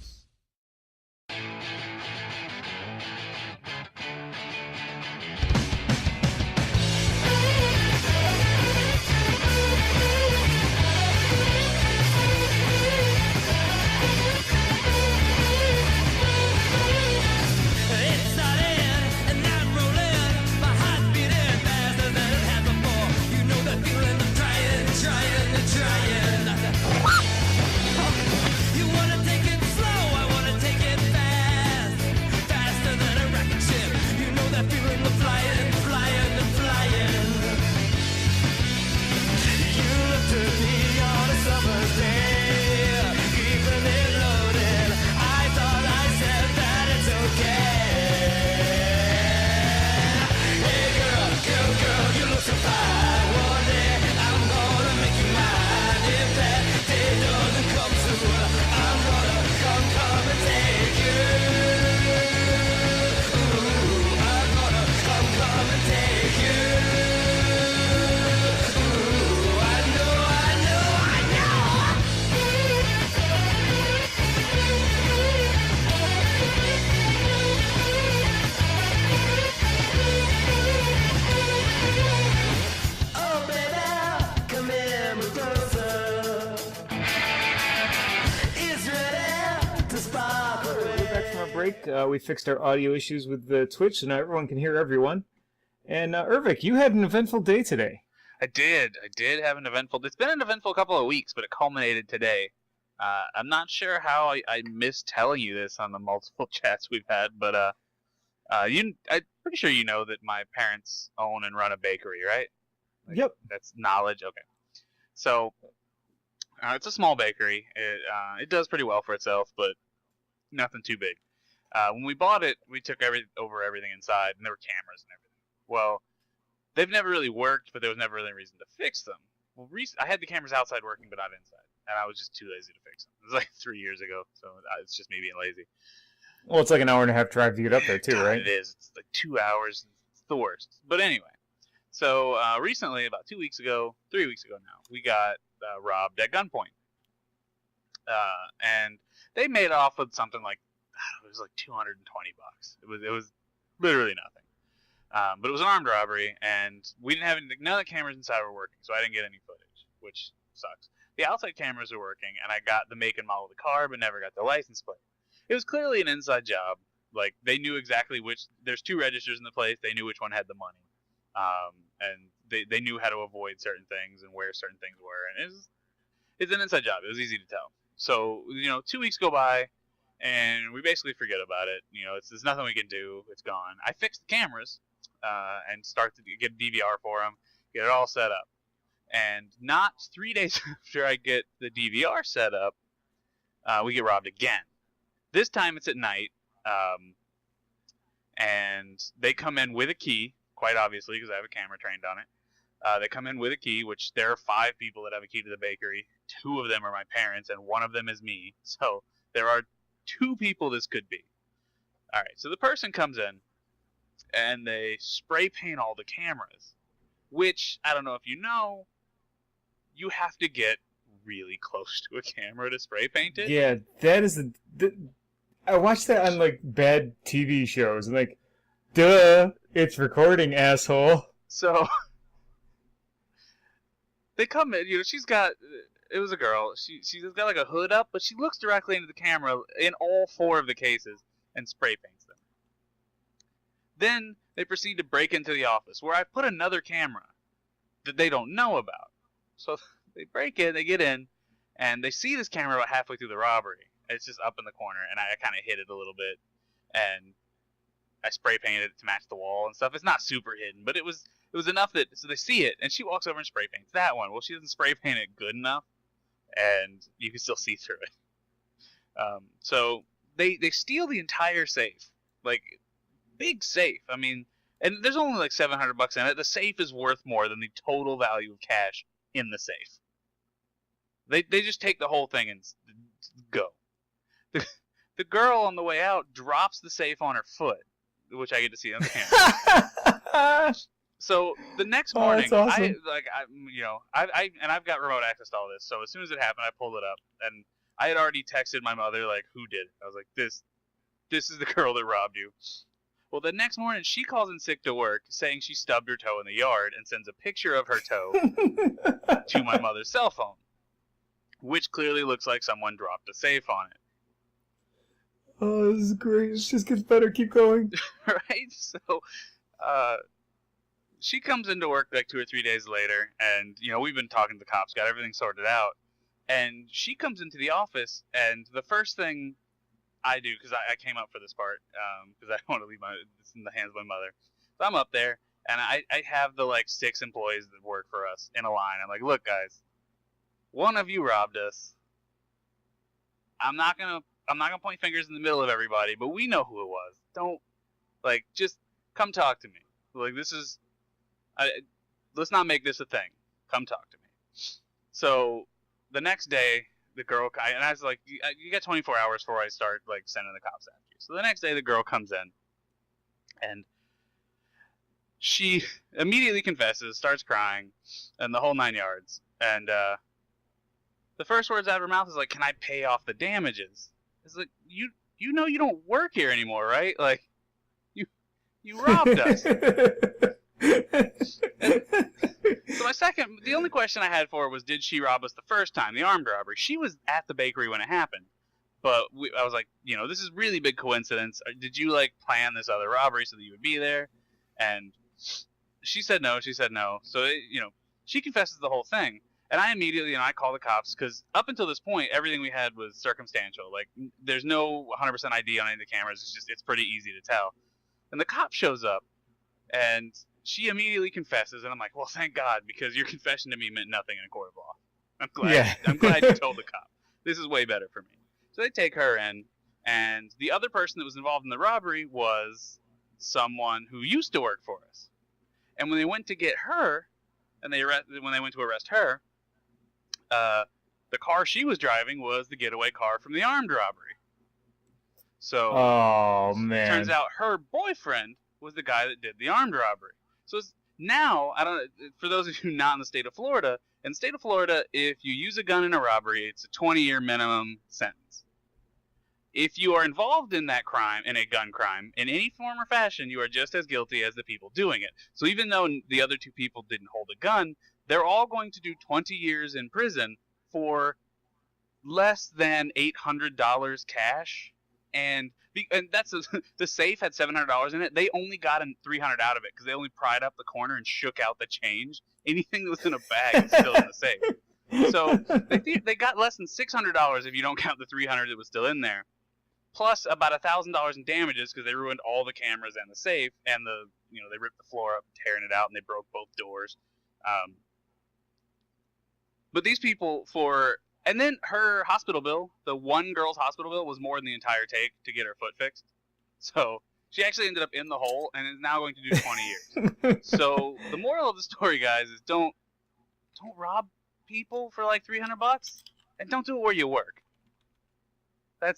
[SPEAKER 1] Break. We fixed our audio issues with the Twitch, so now everyone can hear everyone. And Ervik, you had an eventful day today.
[SPEAKER 2] I did have an eventful. It's been an eventful couple of weeks, but it culminated today. I'm not sure how I missed telling you this on the multiple chats we've had, but I'm pretty sure you know that my parents own and run a bakery, right? Like,
[SPEAKER 1] yep.
[SPEAKER 2] That's knowledge. Okay. So it's a small bakery. It does pretty well for itself, but nothing too big. When we bought it, we took over everything inside, and there were cameras and everything. Well, they've never really worked, but there was never really a reason to fix them. Well, I had the cameras outside working, but not inside, and I was just too lazy to fix them. It was like 3 years ago, so it's just me being lazy.
[SPEAKER 1] Well, it's like an hour and a half drive to get up there, too, right?
[SPEAKER 2] It is. It's like 2 hours. It's the worst. But anyway, so recently, about 3 weeks ago now, we got robbed at gunpoint. And they made off with something like, it was like $220. It was literally nothing. But it was an armed robbery, and we didn't have none of the cameras inside were working, so I didn't get any footage, which sucks. The outside cameras were working, and I got the make and model of the car, but never got the license plate. It was clearly an inside job. Like, they knew exactly there's 2 registers in the place, they knew which one had the money. And they knew how to avoid certain things and where certain things were, and it's an inside job. It was easy to tell. So, 2 weeks go by, and we basically forget about it. There's nothing we can do. It's gone. I fixed the cameras and start to get a DVR for them, get it all set up. And not 3 days after I get the DVR set up, we get robbed again. This time it's at night, and they come in with a key, quite obviously, because I have a camera trained on it. They come in with a key, which there are 5 people that have a key to the bakery. 2 of them are my parents, and 1 of them is me. So there are 2 people this could be. All right, so the person comes in, and they spray paint all the cameras, which, I don't know if you know, you have to get really close to a camera to spray paint it.
[SPEAKER 1] Yeah, that is I watched that on, like, bad TV shows, and, like, duh, it's recording, asshole.
[SPEAKER 2] So they come in, it was a girl. She's got like a hood up, but she looks directly into the camera in all 4 of the cases and spray paints them. Then they proceed to break into the office, where I put another camera that they don't know about. So they break in, they get in, and they see this camera about halfway through the robbery. It's just up in the corner, and I kind of hid it a little bit, and I spray painted it to match the wall and stuff. It's not super hidden, but it was enough that, so they see it, and she walks over and spray paints that one. Well, she doesn't spray paint it good enough, and you can still see through it. So they steal the entire safe, like, big safe. I mean, and there's only like $700 in it. The safe is worth more than the total value of cash in the safe. They just take the whole thing and go. The girl on the way out drops the safe on her foot, which I get to see on the camera. So the next
[SPEAKER 1] Oh,
[SPEAKER 2] morning,
[SPEAKER 1] that's awesome.
[SPEAKER 2] I've got remote access to all this. So as soon as it happened, I pulled it up, and I had already texted my mother like, "Who did it?" I was like, "This is the girl that robbed you." Well, the next morning, she calls in sick to work, saying she stubbed her toe in the yard, and sends a picture of her toe to my mother's cell phone, which clearly looks like someone dropped a safe on it.
[SPEAKER 1] Oh, this is great. It just gets better. Keep going.
[SPEAKER 2] Right? So, she comes into work like 2 or 3 days later, and we've been talking to the cops, got everything sorted out, and she comes into the office, and the first thing I do, because I came up for this part, because I don't want to leave this in the hands of my mother, so I'm up there, and I have the 6 employees that work for us in a line. I'm like, "Look, guys, one of you robbed us. I'm not gonna point fingers in the middle of everybody, but we know who it was. Don't just come talk to me. This is." Let's not make this a thing. Come talk to me. So the next day, the girl, and I was like, you got 24 hours before I start sending the cops after you. So the next day, the girl comes in, and she immediately confesses, starts crying, and the whole 9 yards. And the first words out of her mouth is like, "Can I pay off the damages?" It's like, you know you don't work here anymore, right? You robbed us. So the only question I had for her was, did she rob us the first time, the armed robbery? She was at the bakery when it happened, but I was like, this is really big coincidence. Did you plan this other robbery so that you would be there? And she said no. So she confesses the whole thing, and I immediately I call the cops, because up until this point everything we had was circumstantial. There's no 100% ID on any of the cameras. It's pretty easy to tell. And the cop shows up, and she immediately confesses, and I'm like, well, thank God, because your confession to me meant nothing in a court of law. I'm glad you told the cop. This is way better for me. So they take her in, and the other person that was involved in the robbery was someone who used to work for us. And when they went to get her, and when they went to arrest her, the car she was driving was the getaway car from the armed robbery. So,
[SPEAKER 1] oh man,
[SPEAKER 2] turns out her boyfriend was the guy that did the armed robbery. So now, for those of you not in the state of Florida, if you use a gun in a robbery, it's a 20-year minimum sentence. If you are involved in that crime, in a gun crime, in any form or fashion, you are just as guilty as the people doing it. So even though the other 2 people didn't hold a gun, they're all going to do 20 years in prison for less than $800 cash. And that's the safe had $700 in it. They only got $300 out of it because they only pried up the corner and shook out the change. Anything that was in a bag is still in the safe. So they got less than $600 if you don't count the $300 that was still in there, plus about $1,000 in damages because they ruined all the cameras and the safe, and they ripped the floor up, tearing it out, and they broke both doors. But these people and then her hospital bill, the one girl's hospital bill, was more than the entire take to get her foot fixed. So she actually ended up in the hole and is now going to do 20 years. So the moral of the story, guys, is don't rob people for $300, and don't do it where you work. Come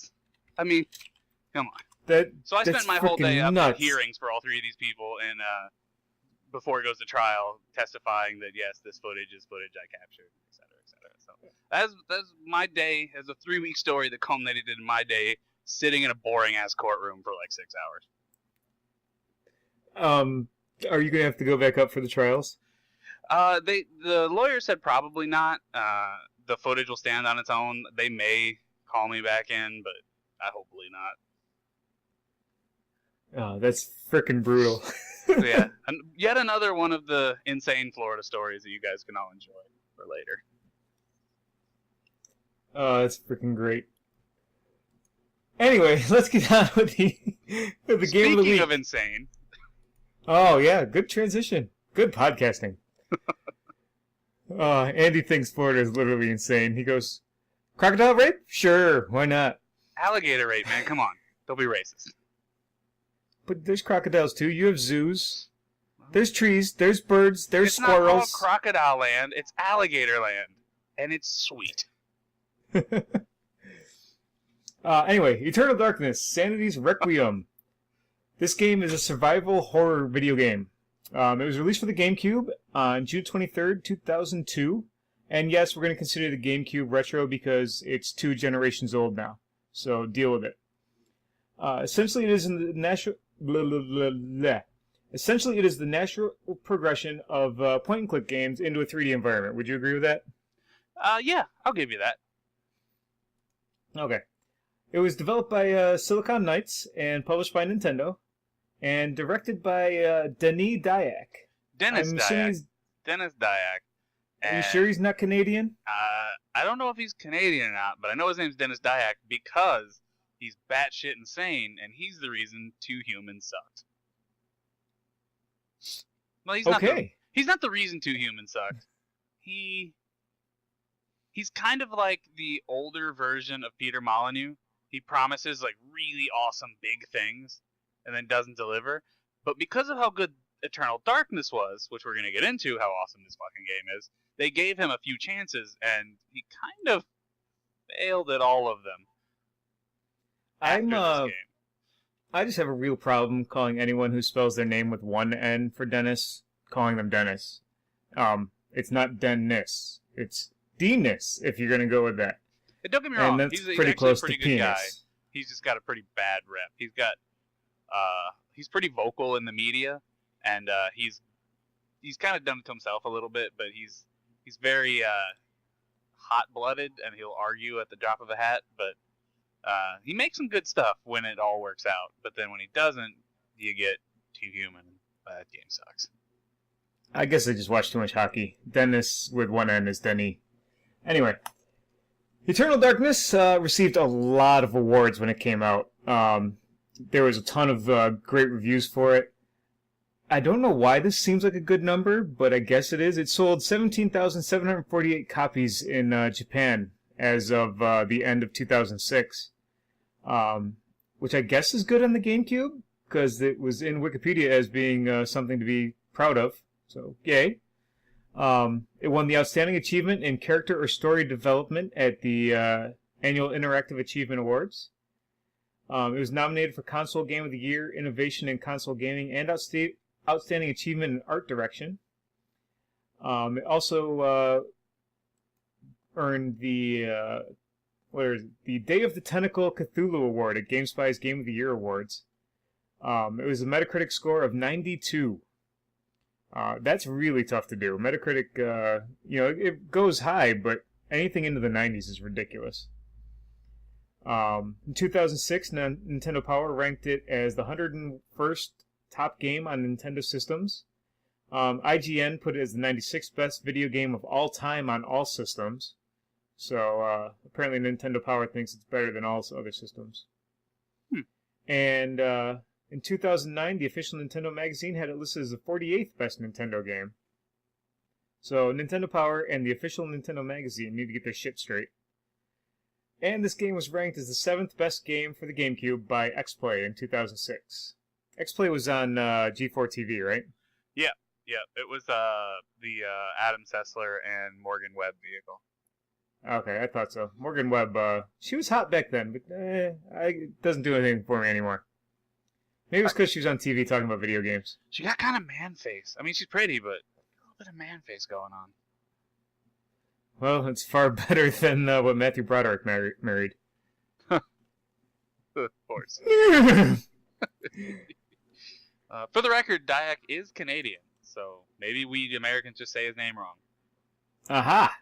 [SPEAKER 2] on. So I spent my whole day up at hearings for all 3 of these people, and before it goes to trial, testifying that yes, this footage is footage I captured, etc., etc. So that's my day as a 3-week story that culminated in my day sitting in a boring ass courtroom for 6 hours.
[SPEAKER 1] Are you gonna have to go back up for the trials?
[SPEAKER 2] The lawyer said probably not. The footage will stand on its own. They may call me back in, but hopefully not.
[SPEAKER 1] Oh, that's freaking brutal.
[SPEAKER 2] So yeah, and yet another one of the insane Florida stories that you guys can all enjoy for later.
[SPEAKER 1] Oh, that's freaking great. Anyway, let's get on with the game of the week.
[SPEAKER 2] Speaking of insane.
[SPEAKER 1] Oh yeah, good transition. Good podcasting. Andy thinks Florida is literally insane. He goes, crocodile rape? Sure, why not?
[SPEAKER 2] Alligator rape, man, come on. Don't be racist.
[SPEAKER 1] But there's crocodiles too. You have zoos. There's trees. There's birds. There's squirrels.
[SPEAKER 2] It's not called crocodile land. It's alligator land. And it's sweet.
[SPEAKER 1] Anyway, Eternal Darkness, Sanity's Requiem. This game is a survival horror video game. It was released for the GameCube on June 23rd, 2002. And yes, we're going to consider the GameCube retro because it's 2 generations old now. So deal with it. Essentially, it is in the natural. Essentially, it is the natural progression of point-and-click games into a 3D environment. Would you agree with that?
[SPEAKER 2] Yeah, I'll give you that.
[SPEAKER 1] Okay. It was developed by Silicon Knights and published by Nintendo, and directed by Denis Dyack.
[SPEAKER 2] Dennis
[SPEAKER 1] I'm
[SPEAKER 2] Dyack.
[SPEAKER 1] assuming he's-
[SPEAKER 2] Dennis Dyack.
[SPEAKER 1] Are you sure he's not Canadian?
[SPEAKER 2] I don't know if he's Canadian or not, but I know his name's Dennis Dyack because he's batshit insane, and he's the reason 2 Humans sucked. Well, he's not. He's not the reason 2 Humans sucked. He's kind of like the older version of Peter Molyneux. He promises like really awesome big things, and then doesn't deliver. But because of how good Eternal Darkness was, which we're going to get into how awesome this fucking game is, they gave him a few chances, and he kind of failed at all of them.
[SPEAKER 1] I just have a real problem calling anyone who spells their name with 1 N for Dennis, calling them Dennis. It's not Dennis. It's Dennis, if you're going to go with that.
[SPEAKER 2] And don't get me wrong,
[SPEAKER 1] and that's
[SPEAKER 2] he's
[SPEAKER 1] pretty close
[SPEAKER 2] a pretty
[SPEAKER 1] to
[SPEAKER 2] good
[SPEAKER 1] penis.
[SPEAKER 2] guy. He's just got a pretty bad rep. He's pretty vocal in the media, and he's kind of done it to himself a little bit, but he's very hot-blooded, and he'll argue at the drop of a hat, but he makes some good stuff when it all works out, but then when he doesn't, you get 2 Human. That game sucks.
[SPEAKER 1] I guess I just watched too much hockey. Dennis with 1 N is Denny. Anyway, Eternal Darkness received a lot of awards when it came out. There was a ton of great reviews for it. I don't know why this seems like a good number, but I guess it is. It sold 17,748 copies in Japan as of the end of 2006, which I guess is good on the GameCube, because it was in Wikipedia as being something to be proud of. So, yay. It won the Outstanding Achievement in Character or Story Development at the Annual Interactive Achievement Awards. It was nominated for Console Game of the Year, Innovation in Console Gaming, and Outstanding Achievement in Art Direction. It also earned the Day of the Tentacle Cthulhu Award at GameSpy's Game of the Year Awards. It was a Metacritic score of 92. That's really tough to do. Metacritic, it goes high, but anything into the 90s is ridiculous. In 2006, Nintendo Power ranked it as the 101st top game on Nintendo systems. IGN put it as the 96th best video game of all time on all systems. So apparently Nintendo Power thinks it's better than all other systems. And in 2009, the official Nintendo magazine had it listed as the 48th best Nintendo game. So Nintendo Power and the official Nintendo magazine need to get their shit straight. And this game was ranked as the 7th best game for the GameCube by XPlay in 2006. XPlay was on G4 TV, right?
[SPEAKER 2] Yeah. It was the Adam Sessler and Morgan Webb vehicle.
[SPEAKER 1] Okay, I thought so. Morgan Webb, she was hot back then, but it doesn't do anything for me anymore. Maybe it's because she was on TV talking about video games.
[SPEAKER 2] She got kind of man face. I mean, she's pretty, but a little bit of man face going on.
[SPEAKER 1] Well, it's far better than what Matthew Broderick married.
[SPEAKER 2] Of course. For the record, Dyack is Canadian, so maybe we Americans just say his name wrong.
[SPEAKER 1] Aha!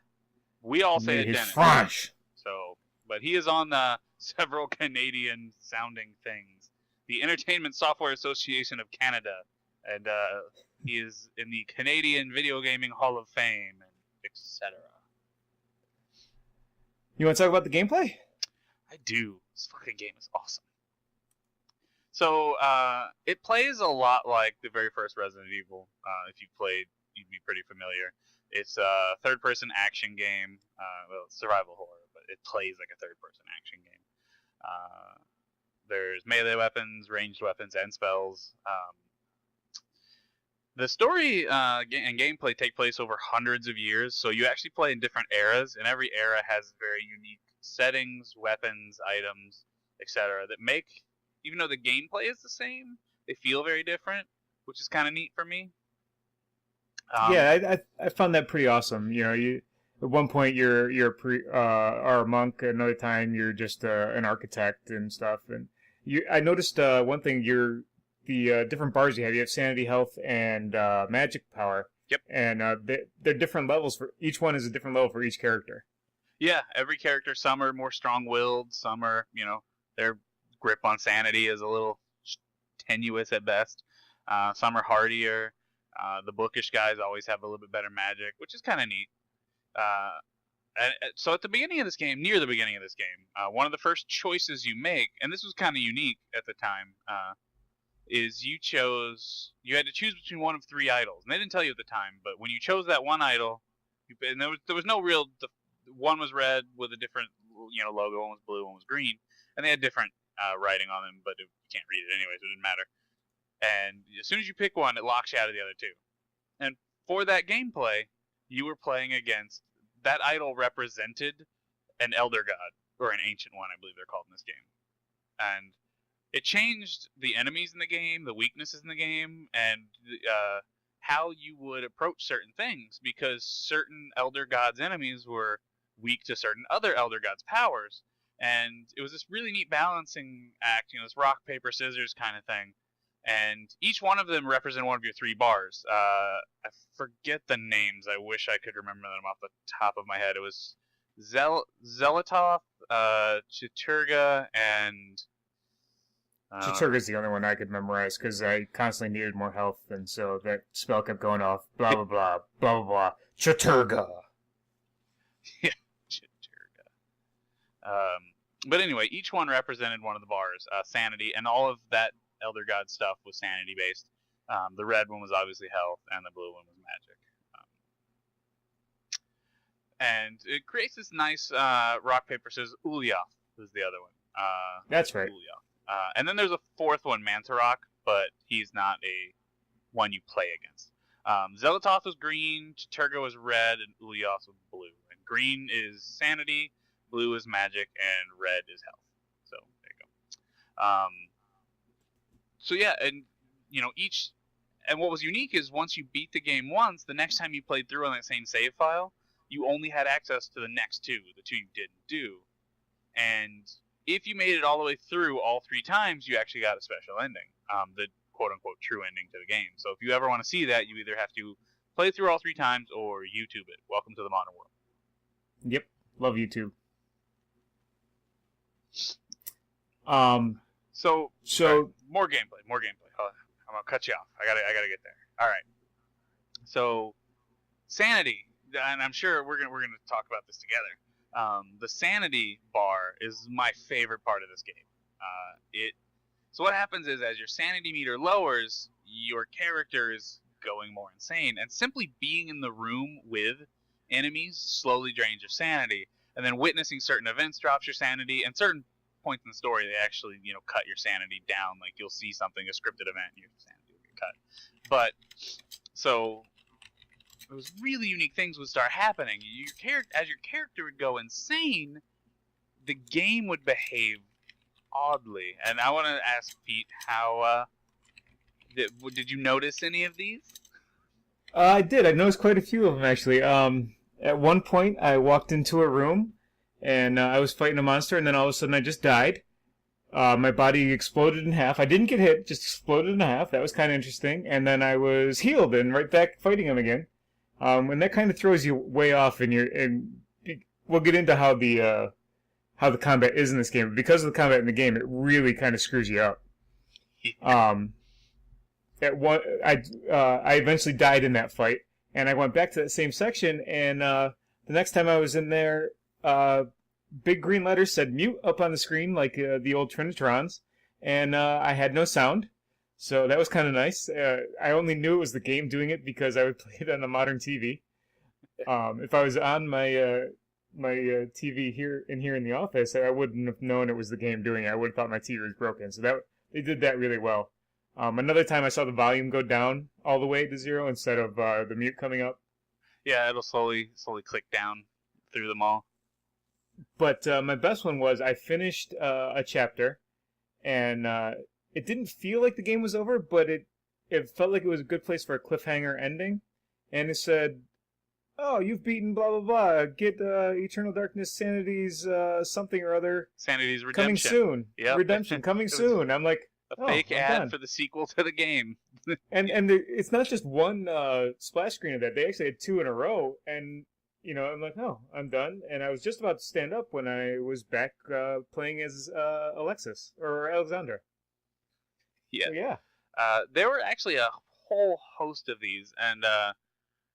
[SPEAKER 2] We all say it
[SPEAKER 1] He's
[SPEAKER 2] Dennis.
[SPEAKER 1] French.
[SPEAKER 2] So, but he is on several Canadian-sounding things. The Entertainment Software Association of Canada, and he is in the Canadian Video Gaming Hall of Fame, and etc.
[SPEAKER 1] You want to talk about the gameplay?
[SPEAKER 2] I do. This fucking game is awesome. So, it plays a lot like the very first Resident Evil. If you played, you'd be pretty familiar. It's a third-person action game. Well, it's survival horror, but it plays like a third-person action game. There's melee weapons, ranged weapons, and spells. The story and gameplay take place over hundreds of years, so you actually play in different eras, and every era has very unique settings, weapons, items, etc. that make, even though the gameplay is the same, they feel very different, which is kind of neat for me.
[SPEAKER 1] Yeah, I found that pretty awesome. You know, you at one point you're are a monk, another time you're just an architect and stuff. And I noticed one thing. The different bars you have. You have sanity, health, and magic power.
[SPEAKER 2] Yep.
[SPEAKER 1] And they're different levels for each one is a different level for each character.
[SPEAKER 2] Yeah, every character, some are more strong-willed, some are, their grip on sanity is a little tenuous at best. Some are hardier. The bookish guys always have a little bit better magic, which is kind of neat. So at the beginning of this game, near the beginning of this game, one of the first choices you make, and this was kind of unique at the time, is you had to choose between one of three idols. And they didn't tell you at the time, but when you chose that one idol, and there was no real, one was red with a different logo, one was blue, one was green, and they had different writing on them, but you can't read it anyway, so it didn't matter. And as soon as you pick one, it locks you out of the other two. And for that gameplay, you were playing against, that idol represented an elder god, or an ancient one, I believe they're called in this game. And it changed the enemies in the game, the weaknesses in the game, and how you would approach certain things, because certain elder gods' enemies were weak to certain other elder gods' powers. And it was this really neat balancing act, this rock, paper, scissors kind of thing. And each one of them represented one of your three bars. I forget the names. I wish I could remember them off the top of my head. It was Zelatoth, Chiturga, and...
[SPEAKER 1] Chiturga's the only one I could memorize, because I constantly needed more health, and so that spell kept going off. Blah, blah, blah, blah, blah, blah. Chiturga!
[SPEAKER 2] Yeah, Chiturga. But anyway, each one represented one of the bars, sanity, and all of that Elder God stuff was sanity based. The red one was obviously health, and the blue one was magic. And it creates this nice rock, paper, scissors. Ulyaoth was the other one.
[SPEAKER 1] That's right.
[SPEAKER 2] Ulyaoth. And then there's a fourth one, Mantarok, but he's not a one you play against. Zelatoth was green, Chiturga was red, and Ulyaoth was blue. And green is sanity, blue is magic, and red is health. So there you go. So yeah, and and what was unique is once you beat the game once, the next time you played through on that same save file, you only had access to the next two, the two you didn't do. And if you made it all the way through all three times, you actually got a special ending, the quote-unquote true ending to the game. So if you ever want to see that, you either have to play through all three times or YouTube it. Welcome to the modern world.
[SPEAKER 1] Yep, love YouTube.
[SPEAKER 2] So
[SPEAKER 1] right,
[SPEAKER 2] more gameplay. I'm gonna cut you off. I gotta get there. All right. So sanity, and I'm sure we're gonna talk about this together. The sanity bar is my favorite part of this game. So what happens is, as your sanity meter lowers, your character is going more insane, and simply being in the room with enemies slowly drains your sanity, and then witnessing certain events drops your sanity, and certain points in the story they actually cut your sanity down. Like you'll see something, a scripted event, and your sanity will get cut. But so those really unique things would start happening. As your character would go insane, the game would behave oddly. And I want to ask Pete, how did you notice any of these?
[SPEAKER 1] I did. I noticed quite a few of them, actually. At one point, I walked into a room, and I was fighting a monster, and then all of a sudden I just died. My body exploded in half. I didn't get hit, just exploded in half. That was kind of interesting. And then I was healed and right back fighting him again. And that kind of throws you way off, and we'll get into how the combat is in this game. But because of the combat in the game, it really kind of screws you up. I eventually died in that fight, and I went back to that same section, and the next time I was in there, big green letters said mute up on the screen, like the old Trinitrons, and I had no sound, so that was kind of nice. I only knew it was the game doing it because I would play it on a modern TV. If I was on my TV here in the office, I wouldn't have known it was the game doing it. I would have thought my TV was broken, so they did that really well. Another time I saw the volume go down all the way to 0 instead of the mute coming up.
[SPEAKER 2] Yeah, it'll slowly click down through them all.
[SPEAKER 1] But my best one was I finished a chapter, and it didn't feel like the game was over, but it felt like it was a good place for a cliffhanger ending. and it said, "Oh, you've beaten blah blah blah. Get Eternal Darkness Sanity's something or other
[SPEAKER 2] Sanity's
[SPEAKER 1] coming
[SPEAKER 2] Redemption.
[SPEAKER 1] soon.
[SPEAKER 2] Yep.
[SPEAKER 1] Redemption coming
[SPEAKER 2] It was
[SPEAKER 1] soon." I'm like,
[SPEAKER 2] a
[SPEAKER 1] "Oh,
[SPEAKER 2] fake
[SPEAKER 1] I'm
[SPEAKER 2] ad
[SPEAKER 1] done."
[SPEAKER 2] for the sequel to the game.
[SPEAKER 1] It's not just one splash screen of that. They actually had two in a row, and I'm like, "Oh, I'm done." And I was just about to stand up when I was back playing as Alexis or Alexandra.
[SPEAKER 2] Yeah.
[SPEAKER 1] So, yeah.
[SPEAKER 2] There were actually a whole host of these, and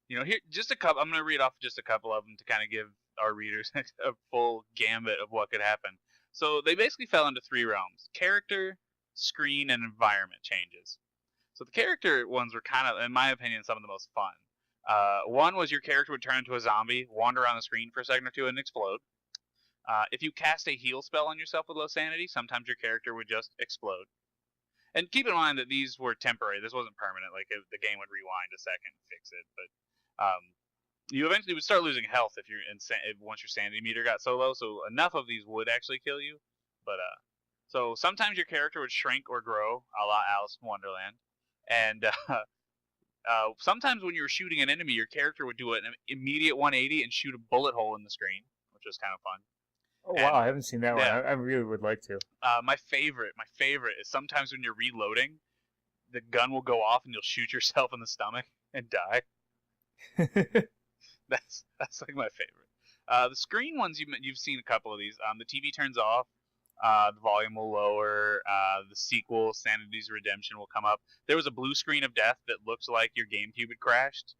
[SPEAKER 2] here just a couple. I'm going to read off just a couple of them to kind of give our readers a full gambit of what could happen. So they basically fell into three realms: character, screen, and environment changes. So the character ones were kind of, in my opinion, some of the most fun. One was your character would turn into a zombie, wander around the screen for a second or two, and explode. If you cast a heal spell on yourself with low sanity, sometimes your character would just explode. And keep in mind that these were temporary. This wasn't permanent. Like, the game would rewind a second and fix it. But you eventually would start losing health if once your sanity meter got so low. So enough of these would actually kill you. But so sometimes your character would shrink or grow, a la Alice in Wonderland. And sometimes when you were shooting an enemy, your character would do an immediate 180 and shoot a bullet hole in the screen, which was kind of fun.
[SPEAKER 1] Oh, wow, I haven't seen that
[SPEAKER 2] yeah.
[SPEAKER 1] one. I really would like to.
[SPEAKER 2] My favorite is sometimes when you're reloading, the gun will go off and you'll shoot yourself in the stomach and die. That's like my favorite. The screen ones, you've seen a couple of these. The TV turns off, the volume will lower, the sequel, Sanity's Redemption, will come up. There was a blue screen of death that looked like your GameCube had crashed.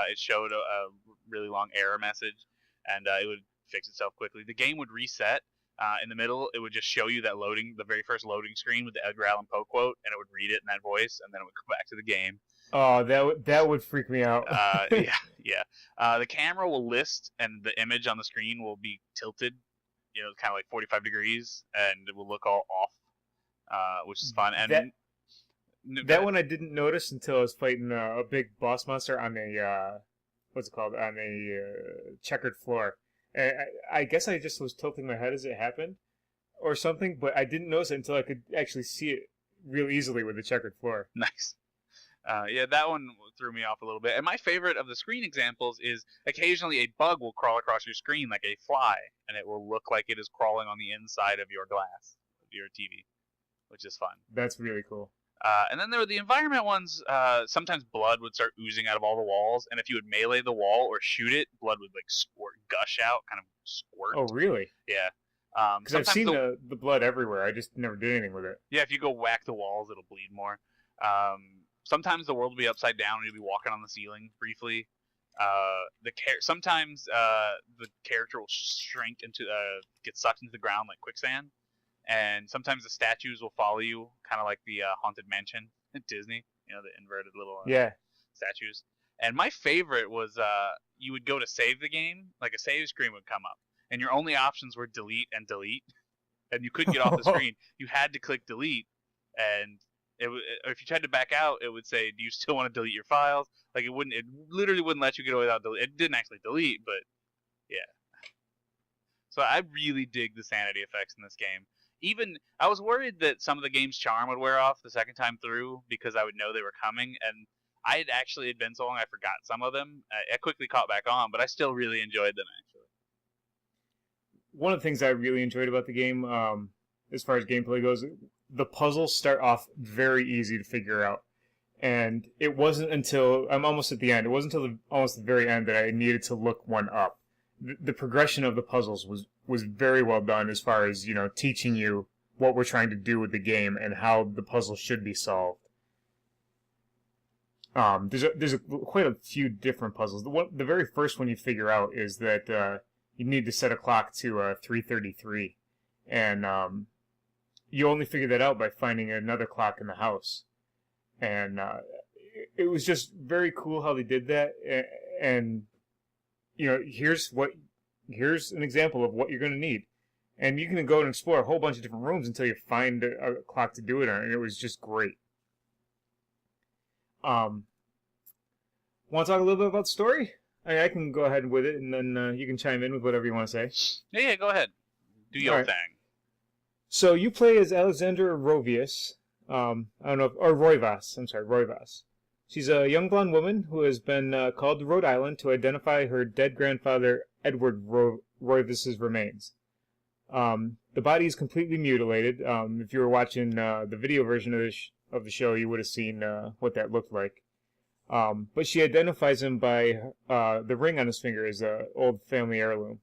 [SPEAKER 2] It showed a really long error message, and it would fix itself quickly. The game would reset. In the middle, it would just show you that the very first loading screen with the Edgar Allan Poe quote, and it would read it in that voice, and then it would go back to the game.
[SPEAKER 1] Oh, that would freak me out.
[SPEAKER 2] Yeah. The camera will list, and the image on the screen will be tilted, kind of like 45 degrees, and it will look all off, which is fun. And
[SPEAKER 1] that one I didn't notice until I was fighting a big boss monster on a what's it called, on a checkered floor. I guess I just was tilting my head as it happened, or something, but I didn't notice it until I could actually see it real easily with the checkered floor.
[SPEAKER 2] Nice. Yeah, that one threw me off a little bit. And my favorite of the screen examples is occasionally a bug will crawl across your screen like a fly, and it will look like it is crawling on the inside of your glass, of your TV, which is fun.
[SPEAKER 1] That's really cool.
[SPEAKER 2] And then there were the environment ones. Sometimes blood would start oozing out of all the walls, and if you would melee the wall or shoot it, blood would gush out, kind of squirt.
[SPEAKER 1] Oh, really?
[SPEAKER 2] Yeah.
[SPEAKER 1] Because I've seen the blood everywhere. I just never did anything with it.
[SPEAKER 2] Yeah, if you go whack the walls, it'll bleed more. Sometimes the world will be upside down, and you'll be walking on the ceiling briefly. Sometimes the character will shrink into get sucked into the ground like quicksand. And sometimes the statues will follow you, kind of like the Haunted Mansion at Disney, the inverted little statues. And my favorite was you would go to save the game, like a save screen would come up, and your only options were delete and delete, and you couldn't get off the screen. You had to click delete, and if you tried to back out, it would say, "Do you still want to delete your files?" Like it literally wouldn't let you get away without delete. It didn't actually delete, but yeah. So I really dig the sanity effects in this game. Even I was worried that some of the game's charm would wear off the second time through because I would know they were coming, and it had been so long I forgot some of them. I quickly caught back on, but I still really enjoyed them actually.
[SPEAKER 1] One of the things I really enjoyed about the game, as far as gameplay goes, the puzzles start off very easy to figure out, and it wasn't until I'm almost at the end. It wasn't until almost the very end that I needed to look one up. The progression of the puzzles was very well done as far as, teaching you what we're trying to do with the game and how the puzzle should be solved. There's quite a few different puzzles. The very first one you figure out is that you need to set a clock to 3:33, and you only figure that out by finding another clock in the house. And it was just very cool how they did that, and here's an example of what you're going to need. And you can go and explore a whole bunch of different rooms until you find a clock to do it on, and it was just great. Want to talk a little bit about the story? I can go ahead with it, and then you can chime in with whatever you want to say.
[SPEAKER 2] Yeah, go ahead. Do your thing.
[SPEAKER 1] So you play as Alexander Rovius. I don't know, or Roivas. I'm sorry, Roivas. She's a young blonde woman who has been called to Rhode Island to identify her dead grandfather, Edward Royvis's remains. The body is completely mutilated. If you were watching the video version of the show, you would have seen what that looked like. But she identifies him by the ring on his finger as an old family heirloom.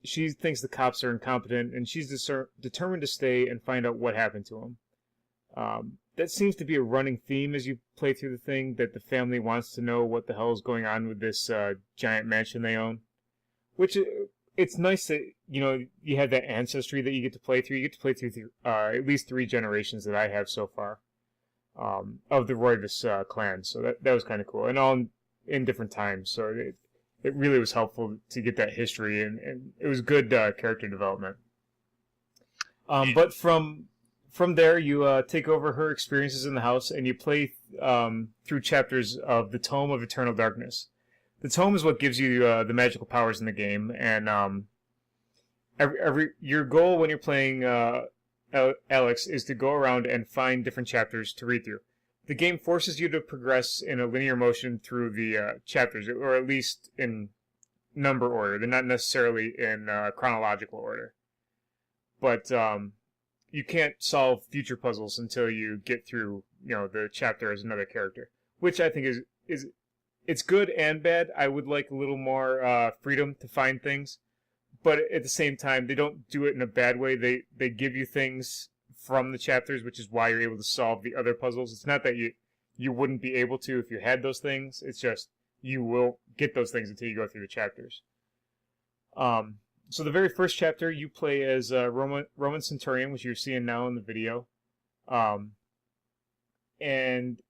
[SPEAKER 1] She thinks the cops are incompetent, and she's determined to stay and find out what happened to him. That seems to be a running theme as you play through the thing, that the family wants to know what the hell is going on with this giant mansion they own. Which, it's nice that, you have that ancestry that you get to play through. You get to play through at least 3 generations that I have so far of the Royvis clan. So that was kind of cool. And all in different times. So it really was helpful to get that history, and it was good character development. But from there, you take over her experiences in the house, and you play through chapters of the Tome of Eternal Darkness. The Tome is what gives you the magical powers in the game, and your goal when you're playing Alex is to go around and find different chapters to read through. The game forces you to progress in a linear motion through the chapters, or at least in number order. They're not necessarily in chronological order. But you can't solve future puzzles until you get through, the chapter as another character, which I think is it's good and bad. I would like a little more freedom to find things, but at the same time, they don't do it in a bad way. They give you things from the chapters, which is why you're able to solve the other puzzles. It's not that you wouldn't be able to if you had those things. It's just you will get those things until you go through the chapters. So the very first chapter, you play as Roman Centurion, which you're seeing now in the video. And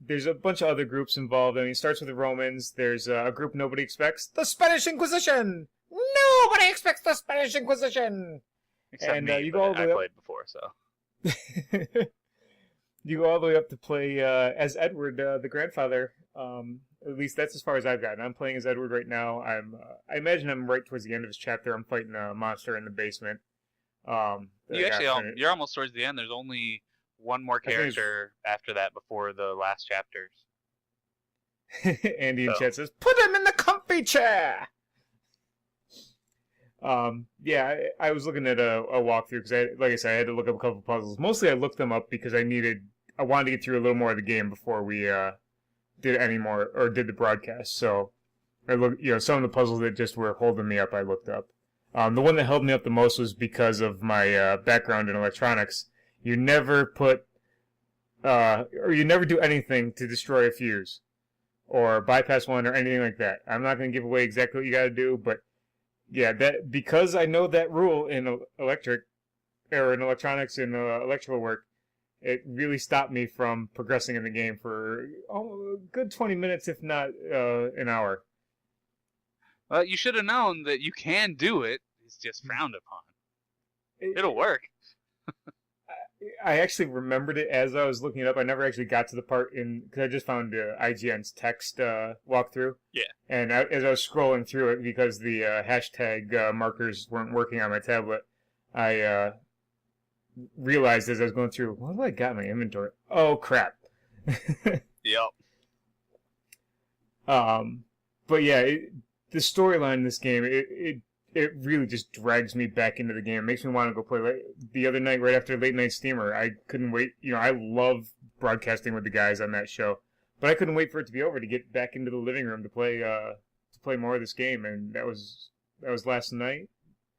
[SPEAKER 1] there's a bunch of other groups involved. I mean, it starts with the Romans. There's a group nobody expects. The Spanish Inquisition! Nobody expects the Spanish Inquisition!
[SPEAKER 2] Except
[SPEAKER 1] and
[SPEAKER 2] me,
[SPEAKER 1] you go all the way
[SPEAKER 2] I
[SPEAKER 1] up.
[SPEAKER 2] played before, so.
[SPEAKER 1] You go all the way up to play as Edward, the grandfather. At least that's as far as I've gotten. I'm playing as Edward right now. I imagine I'm right towards the end of his chapter. I'm fighting a monster in the basement.
[SPEAKER 2] You're almost towards the end. There's only one more character after that before the last chapters.
[SPEAKER 1] Andy in chat says, "Put him in the comfy chair." Yeah, I was looking at a walkthrough because, like I said, I had to look up a couple puzzles. Mostly, I looked them up because I wanted to get through a little more of the game before we did the broadcast. So I looked, some of the puzzles that just were holding me up, I looked up. The one that held me up the most was because of my background in electronics. You never you never do anything to destroy a fuse or bypass one or anything like that. I'm not going to give away exactly what you got to do, but yeah, that because I know that rule in electronics and electrical work, it really stopped me from progressing in the game for a good 20 minutes, if not an hour.
[SPEAKER 2] Well, you should have known that you can do it. It's just frowned upon. It'll work.
[SPEAKER 1] I actually remembered it as I was looking it up. I never actually got to the part because I just found IGN's text walkthrough.
[SPEAKER 2] Yeah. And
[SPEAKER 1] as I was scrolling through it, because the hashtag markers weren't working on my tablet, I realized as I was going through, what do I got in my inventory? Oh, crap.
[SPEAKER 2] Yep.
[SPEAKER 1] But yeah, the storyline in this game, it really just drags me back into the game. It makes me want to go play. The other night, right after Late Night Steamer, I couldn't wait. I love broadcasting with the guys on that show, but I couldn't wait for it to be over to get back into the living room to play more of this game. And that was last night,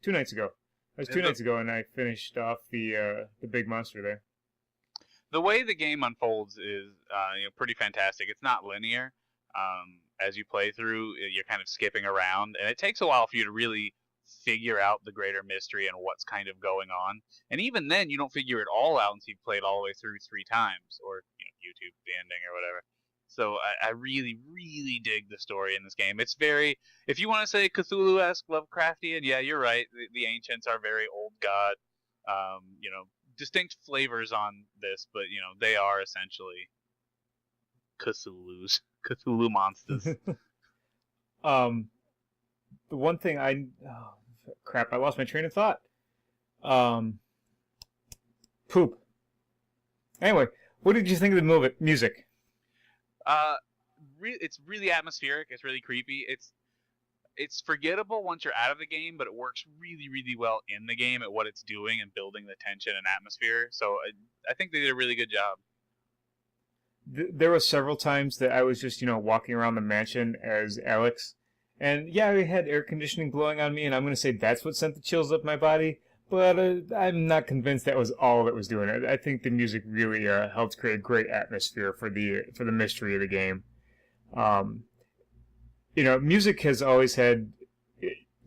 [SPEAKER 1] 2 nights ago. That was 2 nights ago, and I finished off the big monster there.
[SPEAKER 2] The way the game unfolds is pretty fantastic. It's not linear. As you play through, you're kind of skipping around, and it takes a while for you to really figure out the greater mystery and what's kind of going on. And even then, you don't figure it all out until you've played all the way through 3 times, or YouTube the ending or whatever. So I really, really dig the story in this game. It's very, if you want to say Cthulhu-esque, Lovecraftian, yeah, you're right. The ancients are very old god. Distinct flavors on this, but they are essentially Cthulhu monsters.
[SPEAKER 1] The one thing I lost my train of thought. Poop. Anyway, What did you think of the music?
[SPEAKER 2] It's really atmospheric. It's really creepy. It's forgettable once you're out of the game, but it works really, really well in the game at what it's doing and building the tension and atmosphere. So I think they did a really good job.
[SPEAKER 1] There were several times that I was just, walking around the mansion as Alex. And yeah, I had air conditioning blowing on me, and I'm going to say that's what sent the chills up my body. But I'm not convinced that was all that was doing it. I think the music really helped create a great atmosphere for the mystery of the game. Um, music has always had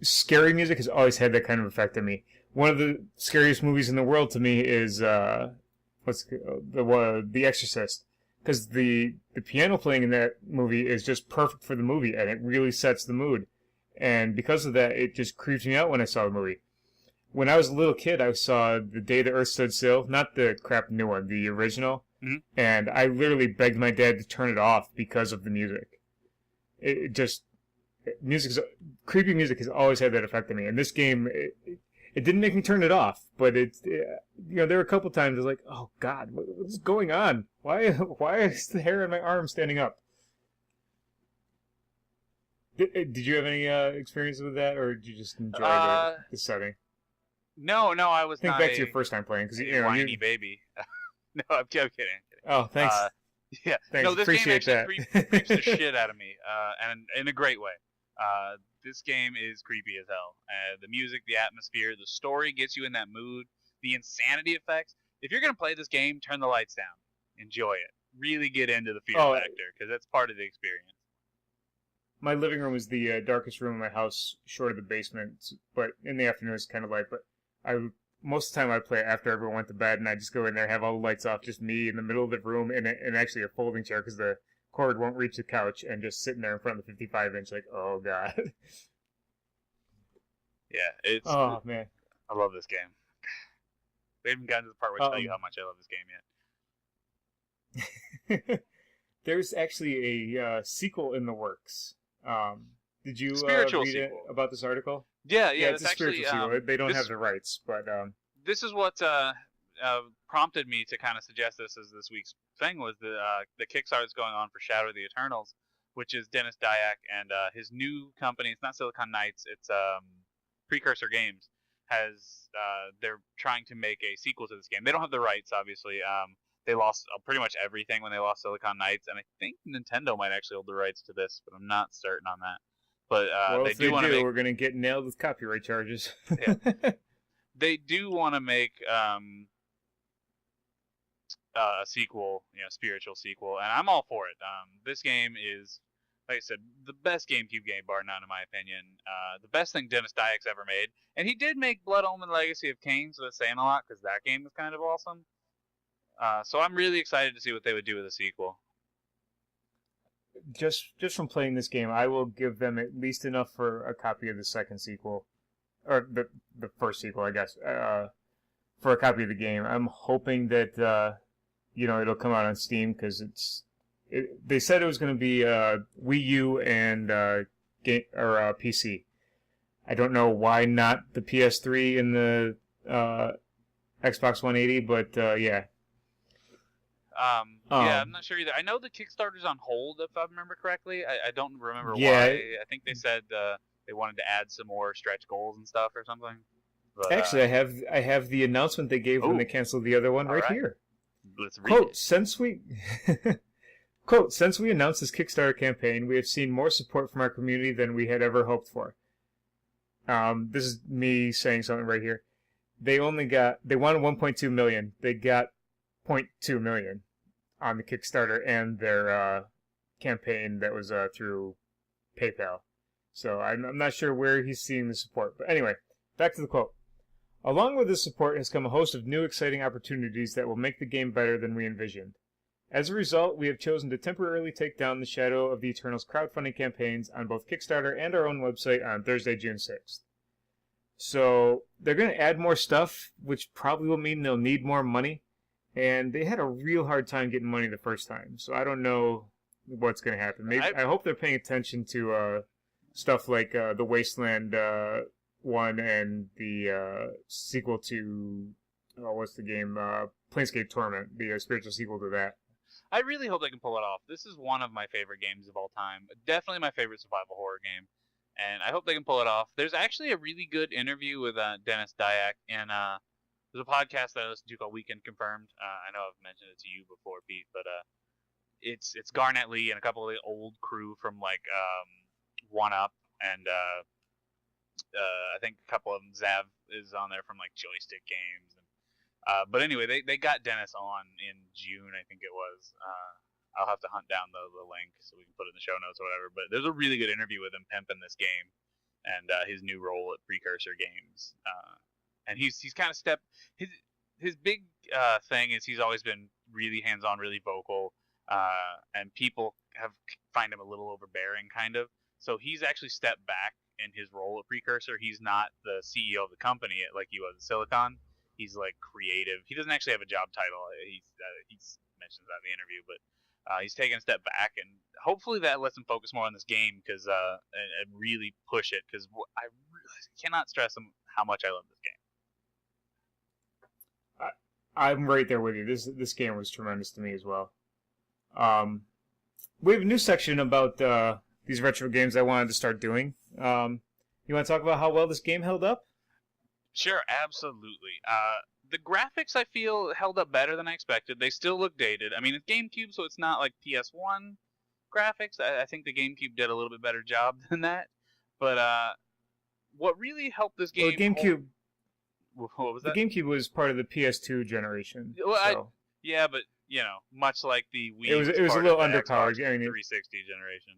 [SPEAKER 1] scary music has always had that kind of effect on me. One of the scariest movies in the world to me is The Exorcist, because the piano playing in that movie is just perfect for the movie, and it really sets the mood. And because of that, it just creeps me out when I saw the movie. When I was a little kid, I saw The Day the Earth Stood Still, not the crap new one, the original, and I literally begged my dad to turn it off because of the music. It just creepy music has always had that effect on me. And this game, it didn't make me turn it off, but there were a couple times I was like, oh God, what's going on? Why is the hair on my arm standing up? Did you have any experience with that, or did you just enjoy the setting?
[SPEAKER 2] No, I was
[SPEAKER 1] Think
[SPEAKER 2] not
[SPEAKER 1] back to your first time playing, because
[SPEAKER 2] whiny baby. No, I'm kidding.
[SPEAKER 1] Oh, thanks.
[SPEAKER 2] Yeah,
[SPEAKER 1] thanks.
[SPEAKER 2] No, this
[SPEAKER 1] Appreciate
[SPEAKER 2] game actually
[SPEAKER 1] that.
[SPEAKER 2] creeps the shit out of me, and in a great way. This game is creepy as hell. The music, the atmosphere, the story gets you in that mood. The insanity effects. If you're gonna play this game, turn the lights down. Enjoy it. Really get into the fear factor, because that's part of the experience.
[SPEAKER 1] My living room is the darkest room in my house, short of the basement. But in the afternoon, it's kind of light. But most of the time I play after everyone went to bed, and I just go in there, have all the lights off, just me in the middle of the room, and actually a folding chair, because the cord won't reach the couch, and just sitting there in front of the 55-inch, like, oh God.
[SPEAKER 2] Yeah,
[SPEAKER 1] man,
[SPEAKER 2] I love this game. We haven't gotten to the part where I tell you how much I love this game yet.
[SPEAKER 1] There's actually a sequel in the works. Did you read about this article?
[SPEAKER 2] Yeah,
[SPEAKER 1] it's a spiritual sequel. They don't have the rights, but
[SPEAKER 2] this is what prompted me to kind of suggest this as this week's thing was the Kickstarter that's going on for Shadow of the Eternals, which is Dennis Dyack and his new company. It's not Silicon Knights. It's Precursor Games. They're trying to make a sequel to this game. They don't have the rights, obviously. They lost pretty much everything when they lost Silicon Knights, and I think Nintendo might actually hold the rights to this, but I'm not certain on that. But
[SPEAKER 1] they do want to make... we're going to get nailed with copyright charges.
[SPEAKER 2] Yeah. They do want to make a sequel, spiritual sequel, and I'm all for it. This game is, like I said, the best GameCube game, bar none, in my opinion. The best thing Dennis Dyack's ever made, and he did make Blood Omen: Legacy of Kain, so that's saying a lot because that game was kind of awesome. So I'm really excited to see what they would do with a sequel.
[SPEAKER 1] Just from playing this game, I will give them at least enough for a copy of the second sequel, or the first sequel, I guess, for a copy of the game. I'm hoping that it'll come out on Steam, because they said it was going to be Wii U and PC. I don't know why not the PS3 and the Xbox 180, but yeah.
[SPEAKER 2] Yeah, I'm not sure either. I know the Kickstarter's on hold, if I remember correctly. I don't remember why. I think they said they wanted to add some more stretch goals and stuff or something. But,
[SPEAKER 1] actually, I have the announcement they gave when they canceled the other one right here.
[SPEAKER 2] Let's read it.
[SPEAKER 1] Since we announced this Kickstarter campaign, we have seen more support from our community than we had ever hoped for. This is me saying something right here. They wanted 1.2 million. They got 0.2 million on the Kickstarter and their campaign that was through PayPal. So I'm not sure where he's seeing the support. But anyway, back to the quote. Along with this support has come a host of new exciting opportunities that will make the game better than we envisioned. As a result, we have chosen to temporarily take down the Shadow of the Eternals crowdfunding campaigns on both Kickstarter and our own website on Thursday, June 6th. So they're going to add more stuff, which probably will mean they'll need more money. And they had a real hard time getting money the first time, so I don't know what's going to happen. Maybe I hope they're paying attention to stuff like the Wasteland one and the sequel to what's the game? Planescape Torment, the spiritual sequel to that.
[SPEAKER 2] I really hope they can pull it off. This is one of my favorite games of all time. Definitely my favorite survival horror game. And I hope they can pull it off. There's actually a really good interview with Dennis Dyack, and there's a podcast that I listen to called Weekend Confirmed. I know I've mentioned it to you before, Pete, but it's Garnett Lee and a couple of the old crew from like One Up, and I think a couple of them. Zav is on there from like Joystick Games. But anyway, they got Dennis on in June, I think it was. I'll have to hunt down the link so we can put it in the show notes or whatever. But there's a really good interview with him pimping this game and his new role at Precursor Games. And he's kind of his big thing is he's always been really hands-on, really vocal, and people find him a little overbearing, kind of. So he's actually stepped back in his role at Precursor. He's not the CEO of the company like he was at Silicon. He's like creative. He doesn't actually have a job title. He's mentions that in the interview, but he's taking a step back, and hopefully that lets him focus more on this game and really push it. Because I cannot stress how much I love this game.
[SPEAKER 1] I'm right there with you. This game was tremendous to me as well. We have a new section about these retro games I wanted to start doing. You want to talk about how well this game held up?
[SPEAKER 2] Sure, absolutely. The graphics, I feel, held up better than I expected. They still look dated. I mean, it's GameCube, so it's not like PS1 graphics. I think the GameCube did a little bit better job than that. But what really helped this game...
[SPEAKER 1] Well, GameCube...
[SPEAKER 2] What was that?
[SPEAKER 1] The GameCube was part of the PS2 generation.
[SPEAKER 2] Well,
[SPEAKER 1] so.
[SPEAKER 2] Yeah, but, much like the Wii...
[SPEAKER 1] It was a little underpowered.
[SPEAKER 2] Xbox 360 generation.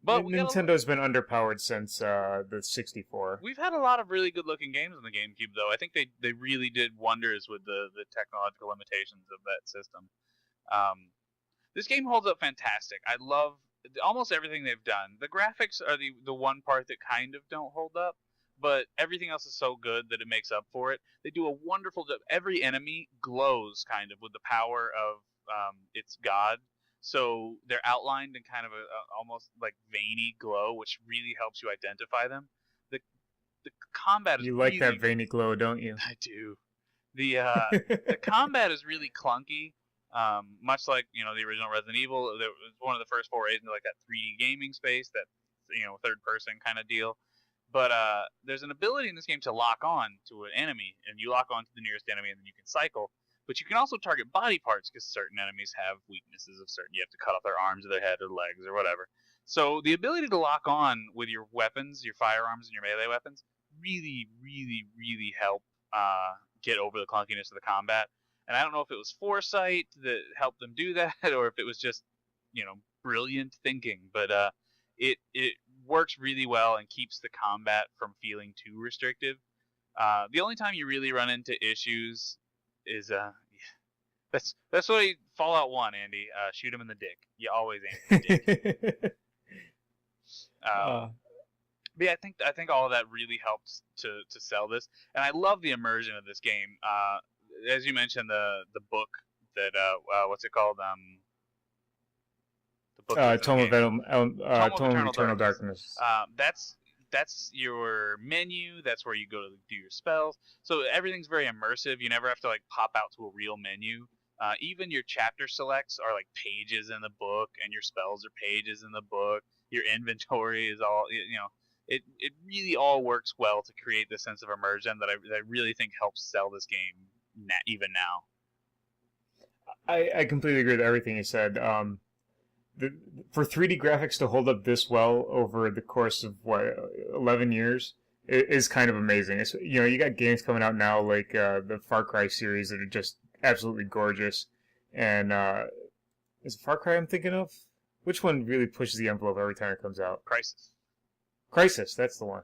[SPEAKER 2] But
[SPEAKER 1] Nintendo's been underpowered since the 64.
[SPEAKER 2] We've had a lot of really good-looking games on the GameCube, though. I think they really did wonders with the technological limitations of that system. This game holds up fantastic. I love almost everything they've done. The graphics are the one part that kind of don't hold up, but everything else is so good that it makes up for it. They do a wonderful job. Every enemy glows kind of with the power of its god. So they're outlined in kind of a almost like veiny glow, which really helps you identify them. The combat is
[SPEAKER 1] you like that veiny glow, don't you?
[SPEAKER 2] I do. The combat is really clunky, much like the original Resident Evil. It was one of the first forays into like that 3D gaming space, that third person kind of deal. But there's an ability in this game to lock on to an enemy, and you lock on to the nearest enemy, and then you can cycle. But you can also target body parts because certain enemies have weaknesses of certain. You have to cut off their arms or their head or legs or whatever. So the ability to lock on with your weapons, your firearms and your melee weapons, really, really, really help get over the clunkiness of the combat. And I don't know if it was foresight that helped them do that or if it was just, brilliant thinking. But it works really well and keeps the combat from feeling too restrictive. The only time you really run into issues is that's what Fallout 1, Andy. Shoot him in the dick. You always aim for the dick. But yeah, I think all of that really helps to sell this, and I love the immersion of this game. As you mentioned, the book that what's it called? The book.
[SPEAKER 1] Tome of Eternal Darkness.
[SPEAKER 2] That's your menu. That's where you go to do your spells. So everything's very immersive. You never have to like pop out to a real menu. Even your chapter selects are like pages in the book, and your spells are pages in the book. Your inventory is all It really all works well to create this sense of immersion that I really think helps sell this game even now.
[SPEAKER 1] I completely agree with everything you said. For 3D graphics to hold up this well over the course of 11 years is kind of amazing. It's, you got games coming out now like the Far Cry series that are just absolutely gorgeous. And is it Far Cry I'm thinking of? Which one really pushes the envelope every time it comes out? Crisis, that's the one.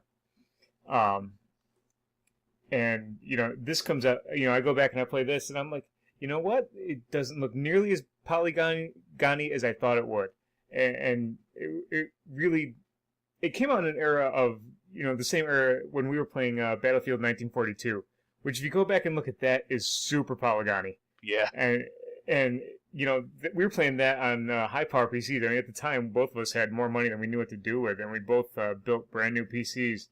[SPEAKER 1] And this comes out. I go back and I play this, and I'm like, you know what? It doesn't look nearly as polygony as I thought it would, and it really came out in an era of the same era when we were playing Battlefield 1942, which if you go back and look at that is super polygony.
[SPEAKER 2] Yeah.
[SPEAKER 1] And we were playing that on high power PCs. I mean, at the time, both of us had more money than we knew what to do with, and we both built brand new PCs,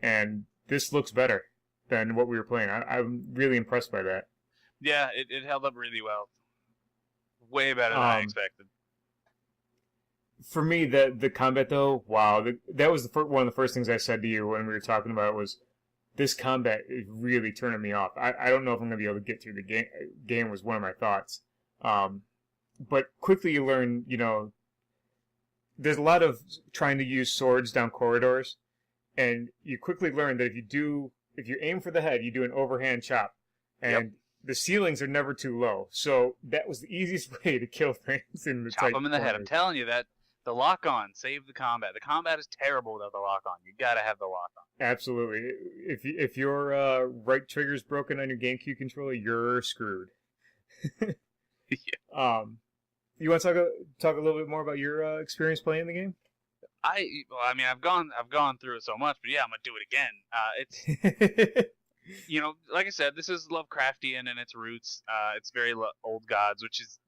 [SPEAKER 1] and this looks better. than what we were playing. I'm really impressed by that.
[SPEAKER 2] Yeah, it held up really well. Way better than I
[SPEAKER 1] Um,
[SPEAKER 2] expected.
[SPEAKER 1] for me, the combat though, wow, that was one of the first things I said to you when we were talking about it was this combat is really turning me off. I don't know if I'm gonna be able to get through the game. Game was one of my thoughts. But quickly you learn, there's a lot of trying to use swords down corridors, and you quickly learn that if you aim for the head, you do an overhand chop,
[SPEAKER 2] Yep.
[SPEAKER 1] and the ceilings are never too low. So that was the easiest way to kill things in the
[SPEAKER 2] Chop
[SPEAKER 1] tight
[SPEAKER 2] them in the head. I'm
[SPEAKER 1] corners.
[SPEAKER 2] telling you that the lock on saved the combat. The combat is terrible without the lock on. You gotta have the lock on.
[SPEAKER 1] Absolutely. If your right trigger's broken on your GameCube controller, you're screwed.
[SPEAKER 2] Yeah.
[SPEAKER 1] You want to talk a little bit more about your experience playing the game?
[SPEAKER 2] I mean, I've gone through it so much, but yeah, I'm gonna do it again. It's like I said, this is Lovecraftian in its roots. It's very old gods, which is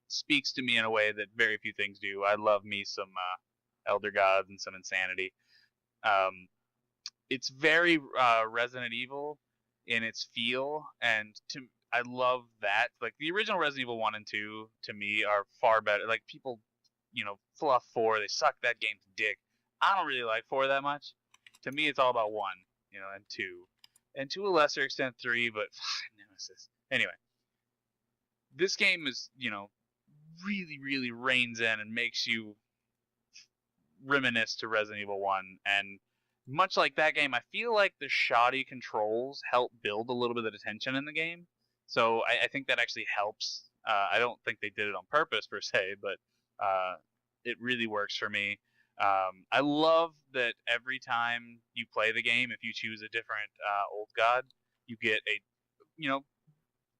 [SPEAKER 2] speaks to me in a way that very few things do. I love me some elder gods and some insanity. It's very Resident Evil in its feel, and I love that. Like the original Resident Evil 1 and 2 to me are far better. Like people, fluff 4, they suck that game's dick. I don't really like 4 that much. To me, it's all about 1, and 2, and to a lesser extent 3. But Nemesis. Anyway, this game is really, really reins in and makes you reminisce to Resident Evil 1. And much like that game, I feel like the shoddy controls help build a little bit of the tension in the game. So I think that actually helps. I don't think they did it on purpose per se, but it really works for me. I love that every time you play the game, if you choose a different old god, you get a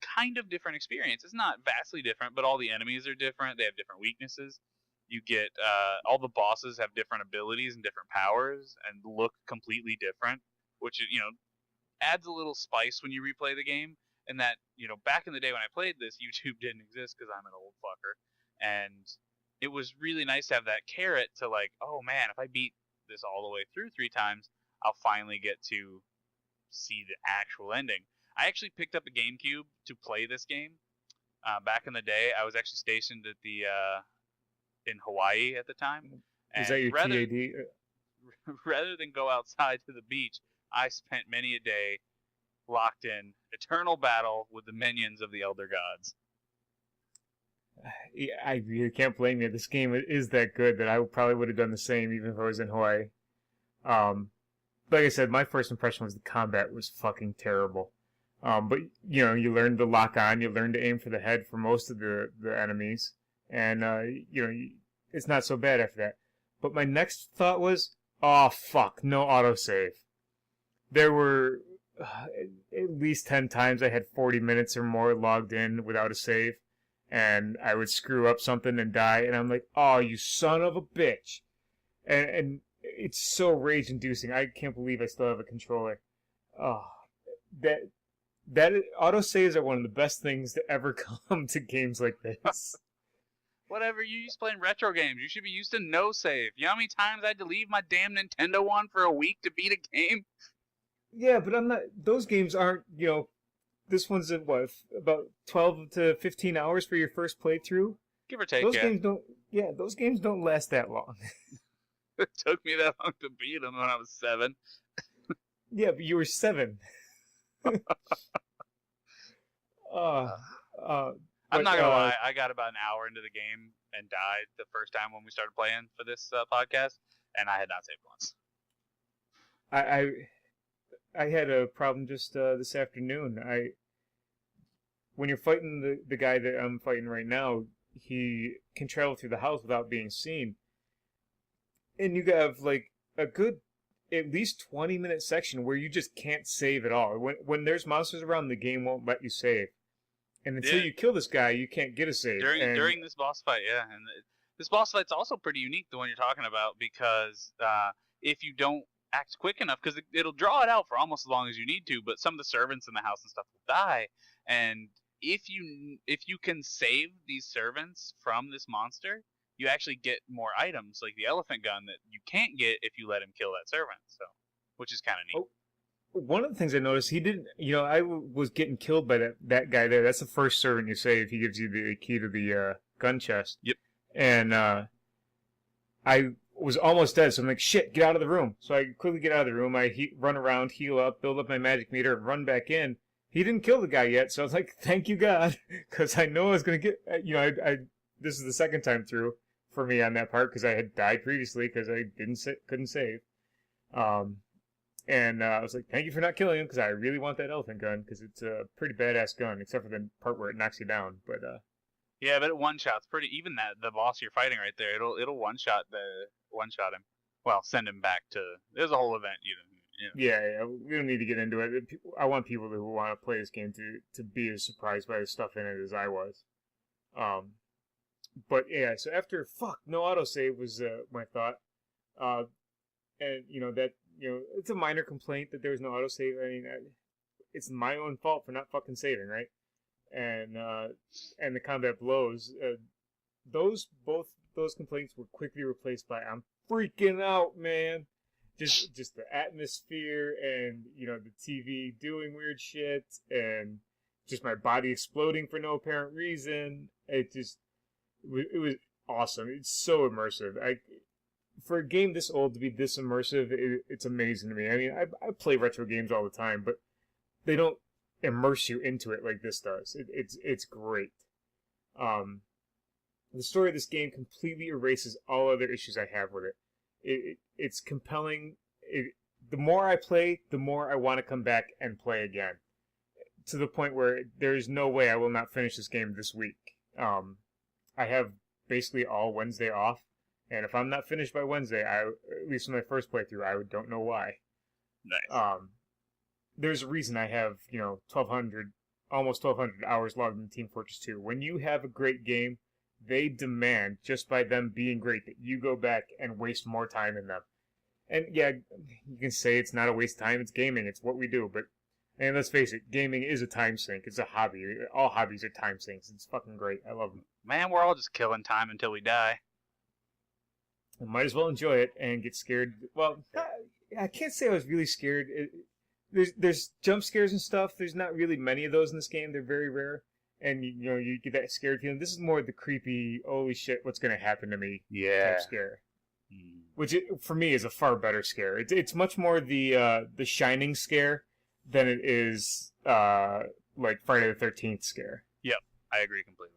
[SPEAKER 2] kind of different experience. It's not vastly different, but all the enemies are different. They have different weaknesses. You get all the bosses have different abilities and different powers and look completely different, which adds a little spice when you replay the game. And that back in the day when I played this, YouTube didn't exist because I'm an old fucker, and it was really nice to have that carrot to like, oh man, if I beat this all the way through 3 times, I'll finally get to see the actual ending. I actually picked up a GameCube to play this game. Back in the day, I was actually stationed at in Hawaii at the time.
[SPEAKER 1] Is that your TAD?
[SPEAKER 2] Rather than go outside to the beach, I spent many a day locked in eternal battle with the minions of the Elder Gods.
[SPEAKER 1] Yeah, I really can't blame you. This game is that good that I probably would have done the same even if I was in Hawaii. Like I said, my first impression was the combat was fucking terrible. But you learn to lock on, you learn to aim for the head for most of the enemies, and it's not so bad after that. But my next thought was, oh fuck, no autosave. There were at least 10 times I had 40 minutes or more logged in without a save, and I would screw up something and die, and I'm like, oh, you son of a bitch. And it's so rage-inducing. I can't believe I still have a controller. Oh, that autosaves are one of the best things to ever come to games like this.
[SPEAKER 2] Whatever, you used to playing retro games. You should be used to no save. You know how many times I had to leave my damn Nintendo one for a week to beat a game?
[SPEAKER 1] Yeah, but I'm not. Those games aren't. This one's at what, about 12 to 15 hours for your first playthrough.
[SPEAKER 2] Give or take.
[SPEAKER 1] Those games don't. Yeah, those games don't last that long.
[SPEAKER 2] It took me that long to beat them when I was 7.
[SPEAKER 1] Yeah, but you were 7.
[SPEAKER 2] I'm not gonna lie. I got about an hour into the game and died the first time when we started playing for this podcast, and I had not saved once.
[SPEAKER 1] I had a problem just this afternoon. When you're fighting the guy that I'm fighting right now, he can travel through the house without being seen, and you have like a good at least 20-minute section where you just can't save at all. When there's monsters around, the game won't let you save. And until you kill this guy, you can't get a save.
[SPEAKER 2] During this boss fight, yeah. And this boss fight's also pretty unique, the one you're talking about, because if you don't act quick enough, because it'll draw it out for almost as long as you need to, but some of the servants in the house and stuff will die. And if you can save these servants from this monster, you actually get more items, like the elephant gun that you can't get if you let him kill that servant. So, which is kind of neat.
[SPEAKER 1] one of the things I noticed, he didn't. Was getting killed by that guy there. That's the first servant you save. He gives you the key to the gun chest.
[SPEAKER 2] Yep.
[SPEAKER 1] And I was almost dead, so I'm like, shit, get out of the room. So I quickly get out of the room. I run around, heal up, build up my magic meter, and run back in. He didn't kill the guy yet, so I was like, thank you, God, because I know I was going to get, this is the second time through for me on that part, because I had died previously, because I couldn't save. And I was like, thank you for not killing him, because I really want that elephant gun, because it's a pretty badass gun, except for the part where it knocks you down, but,
[SPEAKER 2] Yeah, but it one-shots pretty, even the boss you're fighting right there, it'll one-shot him. Well, send him back to, there's a whole event,
[SPEAKER 1] Yeah, we don't need to get into it. I want people who want to play this game to be as surprised by the stuff in it as I was. But yeah, so after no autosave was my thought, and it's a minor complaint that there was no autosave. I mean, it's my own fault for not fucking saving, right? And the combat blows. Both those complaints were quickly replaced by I'm freaking out, man. Just the atmosphere and the TV doing weird shit and just my body exploding for no apparent reason. It was awesome. It's so immersive. For a game this old to be this immersive, it's amazing to me. I mean, I play retro games all the time, but they don't immerse you into it like this does. It's great. The story of this game completely erases all other issues I have with it. It's compelling. The more I play, the more I want to come back and play again. To the point where there is no way I will not finish this game this week. I have basically all Wednesday off, and if I'm not finished by Wednesday, at least in my first playthrough, I don't know why.
[SPEAKER 2] Nice.
[SPEAKER 1] There's a reason I have, 1,200, almost 1,200 hours logged in Team Fortress 2. When you have a great game, they demand, just by them being great, that you go back and waste more time in them. And yeah, you can say it's not a waste of time, it's gaming, it's what we do, but, and let's face it, gaming is a time sink, it's a hobby. All hobbies are time sinks, it's fucking great, I love them.
[SPEAKER 2] Man, we're all just killing time until we die.
[SPEAKER 1] I might as well enjoy it and get scared. Well, I can't say I was really scared. There's jump scares and stuff, there's not really many of those in this game, they're very rare. And, you get that scared feeling. This is more the creepy, holy shit, what's going to happen to me type scare. Which, for me, is a far better scare. It's much more the Shining scare than it is, like, Friday the 13th scare.
[SPEAKER 2] Yep, I agree completely.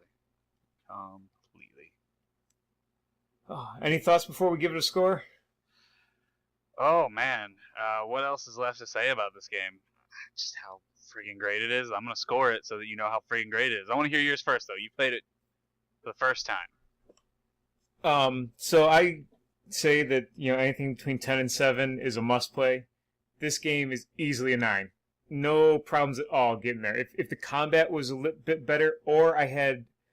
[SPEAKER 1] Any thoughts before we give it a score?
[SPEAKER 2] Oh, man. What else is left to say about this game? Just how freaking great it is. I'm going to score it so that you know how freaking great it is. I want to hear yours first, though. You played it for the first time.
[SPEAKER 1] So I say that, anything between 10 and 7 is a must-play. This game is easily a 9. No problems at all getting there. If the combat was a little bit better, or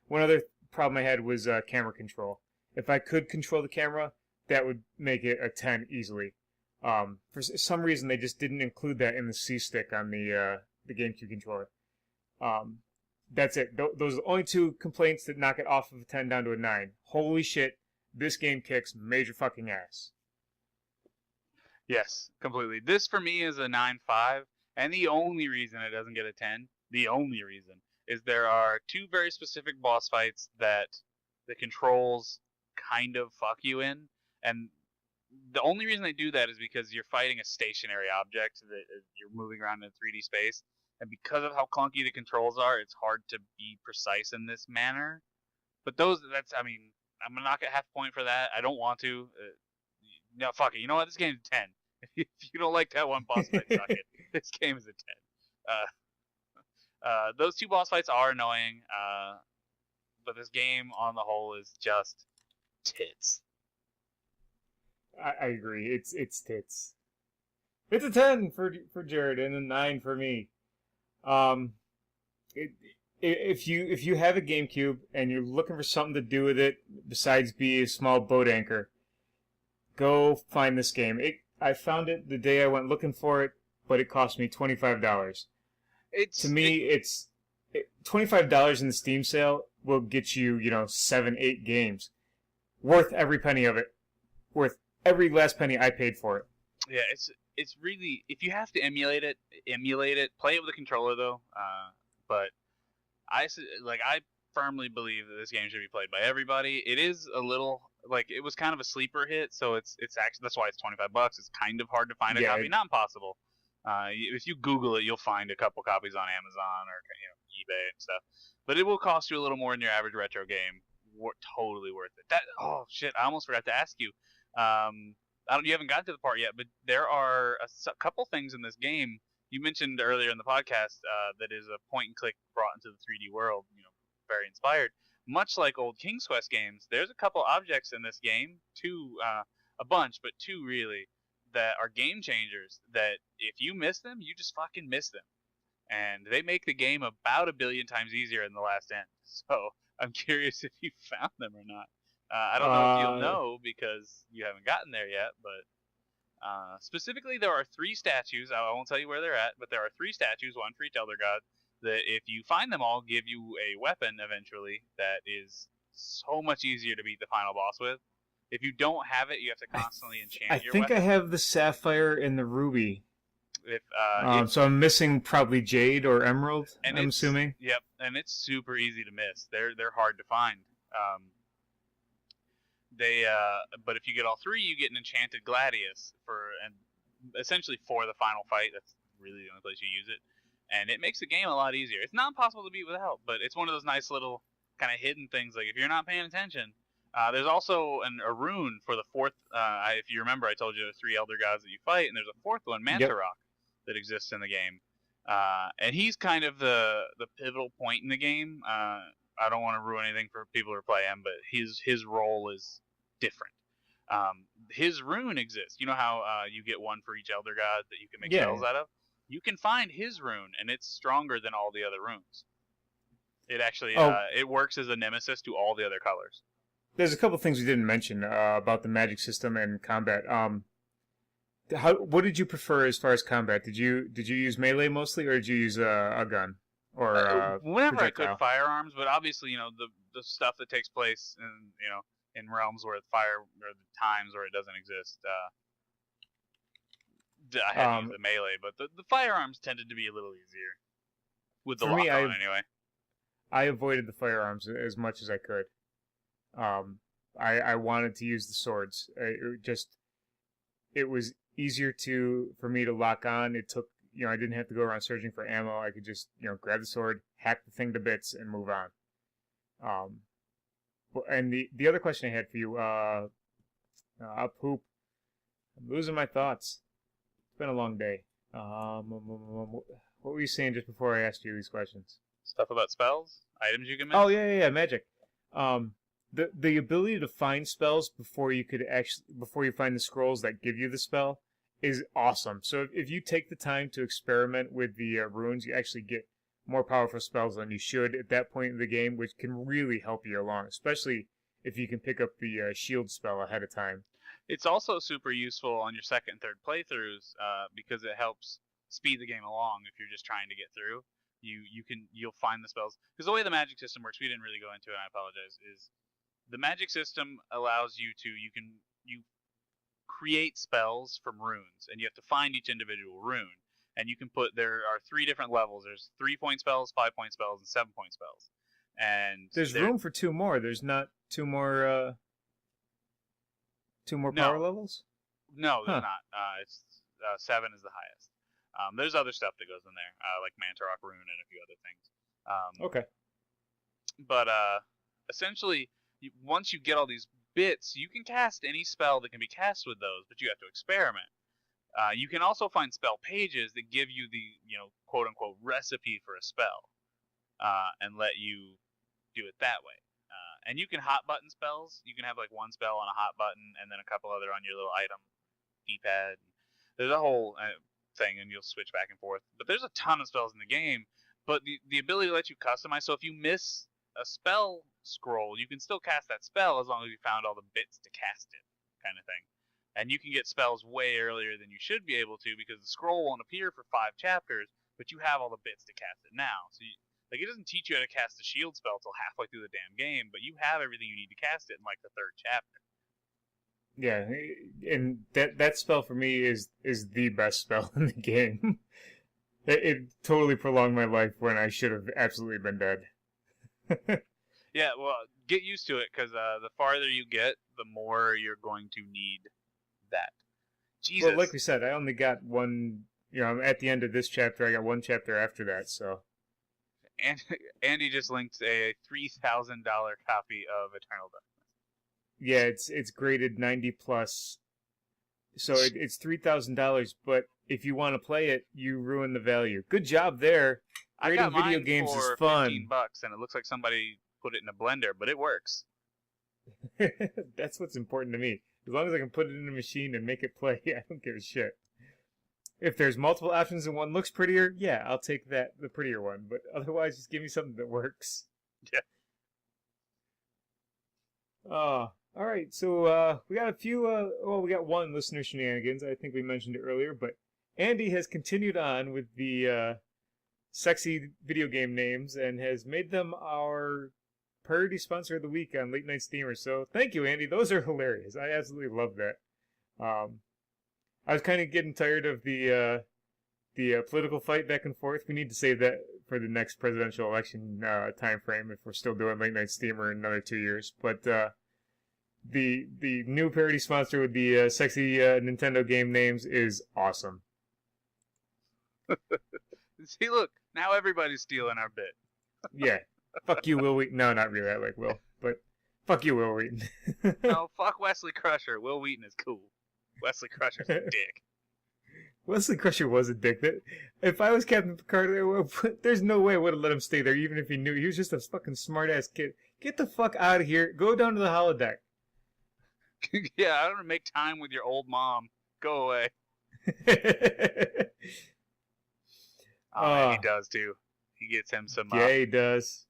[SPEAKER 1] one other problem I had was camera control. If I could control the camera, that would make it a 10 easily. For some reason, they just didn't include that in the C-stick on the GameCube controller. That's it. Those are the only two complaints that knock it off of a 10 down to a 9. Holy shit, this game kicks major fucking ass.
[SPEAKER 2] Yes, completely. This, for me, is a 9.5, and the only reason it doesn't get a 10, the only reason, is there are two very specific boss fights that the controls kind of fuck you in, and the only reason they do that is because you're fighting a stationary object that you're moving around in 3D space, and because of how clunky the controls are, it's hard to be precise in this manner. But I'm gonna knock it half a point for that. I don't want to. No, fuck it. You know what? This game's a 10. If you don't like that one boss fight, suck it. This game is a 10. Those two boss fights are annoying, but this game on the whole is just tits.
[SPEAKER 1] I agree. It's tits. It's a 10 for Jared and a 9 for me. If you have a GameCube and you're looking for something to do with it besides be a small boat anchor, go find this game. I found it the day I went looking for it, but it cost me $25. It's $25 in the Steam sale will get you 7-8 games, worth every penny of it, worth every last penny I paid for it.
[SPEAKER 2] Yeah, it's really, if you have to emulate it, emulate it. Play it with a controller though. But I firmly believe that this game should be played by everybody. It is a little like it was kind of a sleeper hit, so it's actually that's why it's $25. It's kind of hard to find a
[SPEAKER 1] Yeah,
[SPEAKER 2] copy, not impossible. If you Google it, you'll find a couple copies on Amazon or eBay and stuff. But it will cost you a little more than your average retro game. Totally worth it. Oh shit! I almost forgot to ask you. You haven't gotten to the part yet, but there are a couple things in this game. You mentioned earlier in the podcast that is a point and click brought into the 3D world. Very inspired. Much like old King's Quest games, there's a couple objects in this game, a bunch, but two really, that are game changers. That if you miss them, you just fucking miss them, and they make the game about 1 billion times easier in the last end. So I'm curious if you found them or not. I don't know if you'll know because you haven't gotten there yet, but specifically there are 3 statues. I won't tell you where they're at, but there are 3 statues, one for each Elder God, that if you find them all, give you a weapon eventually that is so much easier to beat the final boss with. If you don't have it, you have to constantly enchant your weapon.
[SPEAKER 1] I think I have the sapphire and the ruby.
[SPEAKER 2] If
[SPEAKER 1] so I'm missing probably jade or emerald, I'm assuming.
[SPEAKER 2] Yep, and it's super easy to miss. They're hard to find. But if you get all 3, you get an enchanted gladius essentially for the final fight. That's really the only place you use it, and it makes the game a lot easier. It's not impossible to beat with help, but it's one of those nice little kind of hidden things. Like if you're not paying attention, there's also a rune for the 4th. If you remember, I told you there's 3 elder gods that you fight, and there's a 4th one, Mantarok, that exists in the game, and he's kind of the pivotal point in the game. I don't want to ruin anything for people who play him, but his role is different. His rune exists. You know how you get one for each elder god that you can make spells out of? You can find his rune, and it's stronger than all the other runes. It actually it works as a nemesis to all the other colors.
[SPEAKER 1] There's a couple things we didn't mention about the magic system and combat. What did you prefer as far as combat? Did you use melee mostly, or did you use a gun or
[SPEAKER 2] whenever
[SPEAKER 1] projectile?
[SPEAKER 2] I could, firearms, but obviously the stuff that takes place in realms where fire or the times where it doesn't exist. I had to use the melee, but the firearms tended to be a little easier with the lock on anyway.
[SPEAKER 1] I avoided the firearms as much as I could. I wanted to use the swords. It was easier for me to lock on. It took, I didn't have to go around searching for ammo. I could just, grab the sword, hack the thing to bits, and move on. And the other question I had for you, Poop, I'm losing my thoughts. It's been a long day. What were you saying just before I asked you these questions?
[SPEAKER 2] Stuff about spells? Items you can make?
[SPEAKER 1] Oh, yeah, magic. The ability to find spells before you find the scrolls that give you the spell is awesome. So if you take the time to experiment with the runes, you actually get more powerful spells than you should at that point in the game, which can really help you along, especially if you can pick up the shield spell ahead of time.
[SPEAKER 2] It's also super useful on your 2nd and 3rd playthroughs because it helps speed the game along if you're just trying to get through. You'll find the spells, because the way the magic system works, we didn't really go into it, and I apologize, is the magic system allows you create spells from runes, and you have to find each individual rune. And there are 3 different levels. There's 3-point spells, 5-point spells, and 7-point spells. And
[SPEAKER 1] there's room for 2 more. There's not 2 more power levels?
[SPEAKER 2] No, there's not. It's 7 is the highest. There's other stuff that goes in there, like Mantarok rune and a few other things.
[SPEAKER 1] Okay.
[SPEAKER 2] But essentially, once you get all these bits, you can cast any spell that can be cast with those, but you have to experiment. You can also find spell pages that give you the, quote-unquote recipe for a spell, and let you do it that way. And you can hot button spells. You can have like 1 spell on a hot button and then a couple other on your little item D-pad. There's a whole thing, and you'll switch back and forth. But there's a ton of spells in the game. But the ability to let you customize, so if you miss a spell scroll, you can still cast that spell as long as you found all the bits to cast it, kind of thing. And you can get spells way earlier than you should be able to, because the scroll won't appear for 5 chapters, but you have all the bits to cast it now. So it doesn't teach you how to cast the shield spell till halfway through the damn game, but you have everything you need to cast it in like the 3rd chapter.
[SPEAKER 1] Yeah, and that spell for me is the best spell in the game. It totally prolonged my life when I should have absolutely been dead.
[SPEAKER 2] Yeah, well, get used to it because the farther you get, the more you're going to need that. Jesus.
[SPEAKER 1] Well, like we said, I only got one. I'm at the end of this chapter. I got one chapter after that, so.
[SPEAKER 2] And Andy just linked a $3,000 copy of Eternal Darkness.
[SPEAKER 1] Yeah, it's graded 90 plus, so it's $3,000. But if you want to play it, you ruin the value. Good job there.
[SPEAKER 2] I got
[SPEAKER 1] Grading video
[SPEAKER 2] mine
[SPEAKER 1] games
[SPEAKER 2] for
[SPEAKER 1] is fun.
[SPEAKER 2] $15, and it looks like somebody put it in a blender, but it works.
[SPEAKER 1] That's what's important to me. As long as I can put it in a machine and make it play, I don't give a shit. If there's multiple options and one looks prettier, yeah, I'll take the prettier one. But otherwise, just give me something that works.
[SPEAKER 2] Yeah.
[SPEAKER 1] All right. So we got a few. We got one listener shenanigans. I think we mentioned it earlier, but Andy has continued on with the sexy video game names and has made them our priority sponsor of the week on Late Night Steamer. So thank you, Andy. Those are hilarious. I absolutely love that. I was kind of getting tired of the political fight back and forth. We need to save that for the next presidential election time frame if we're still doing Late Night Steamer in another 2 years. But the new parody sponsor with the sexy Nintendo game names is awesome.
[SPEAKER 2] See, look, now everybody's stealing our bit.
[SPEAKER 1] Yeah. Fuck you, Will Wheaton. No, not really. I like Will. But fuck you, Will Wheaton.
[SPEAKER 2] No, fuck Wesley Crusher. Will Wheaton is cool. Wesley Crusher's a dick.
[SPEAKER 1] Wesley Crusher was a dick. If I was Captain Picard, there's no way I would have let him stay there, even if he knew. He was just a fucking smart-ass kid. Get the fuck out of here. Go down to the holodeck.
[SPEAKER 2] Yeah, I don't want to make time with your old mom. Go away. Man, he does, too. He gets him some...
[SPEAKER 1] yeah, he does.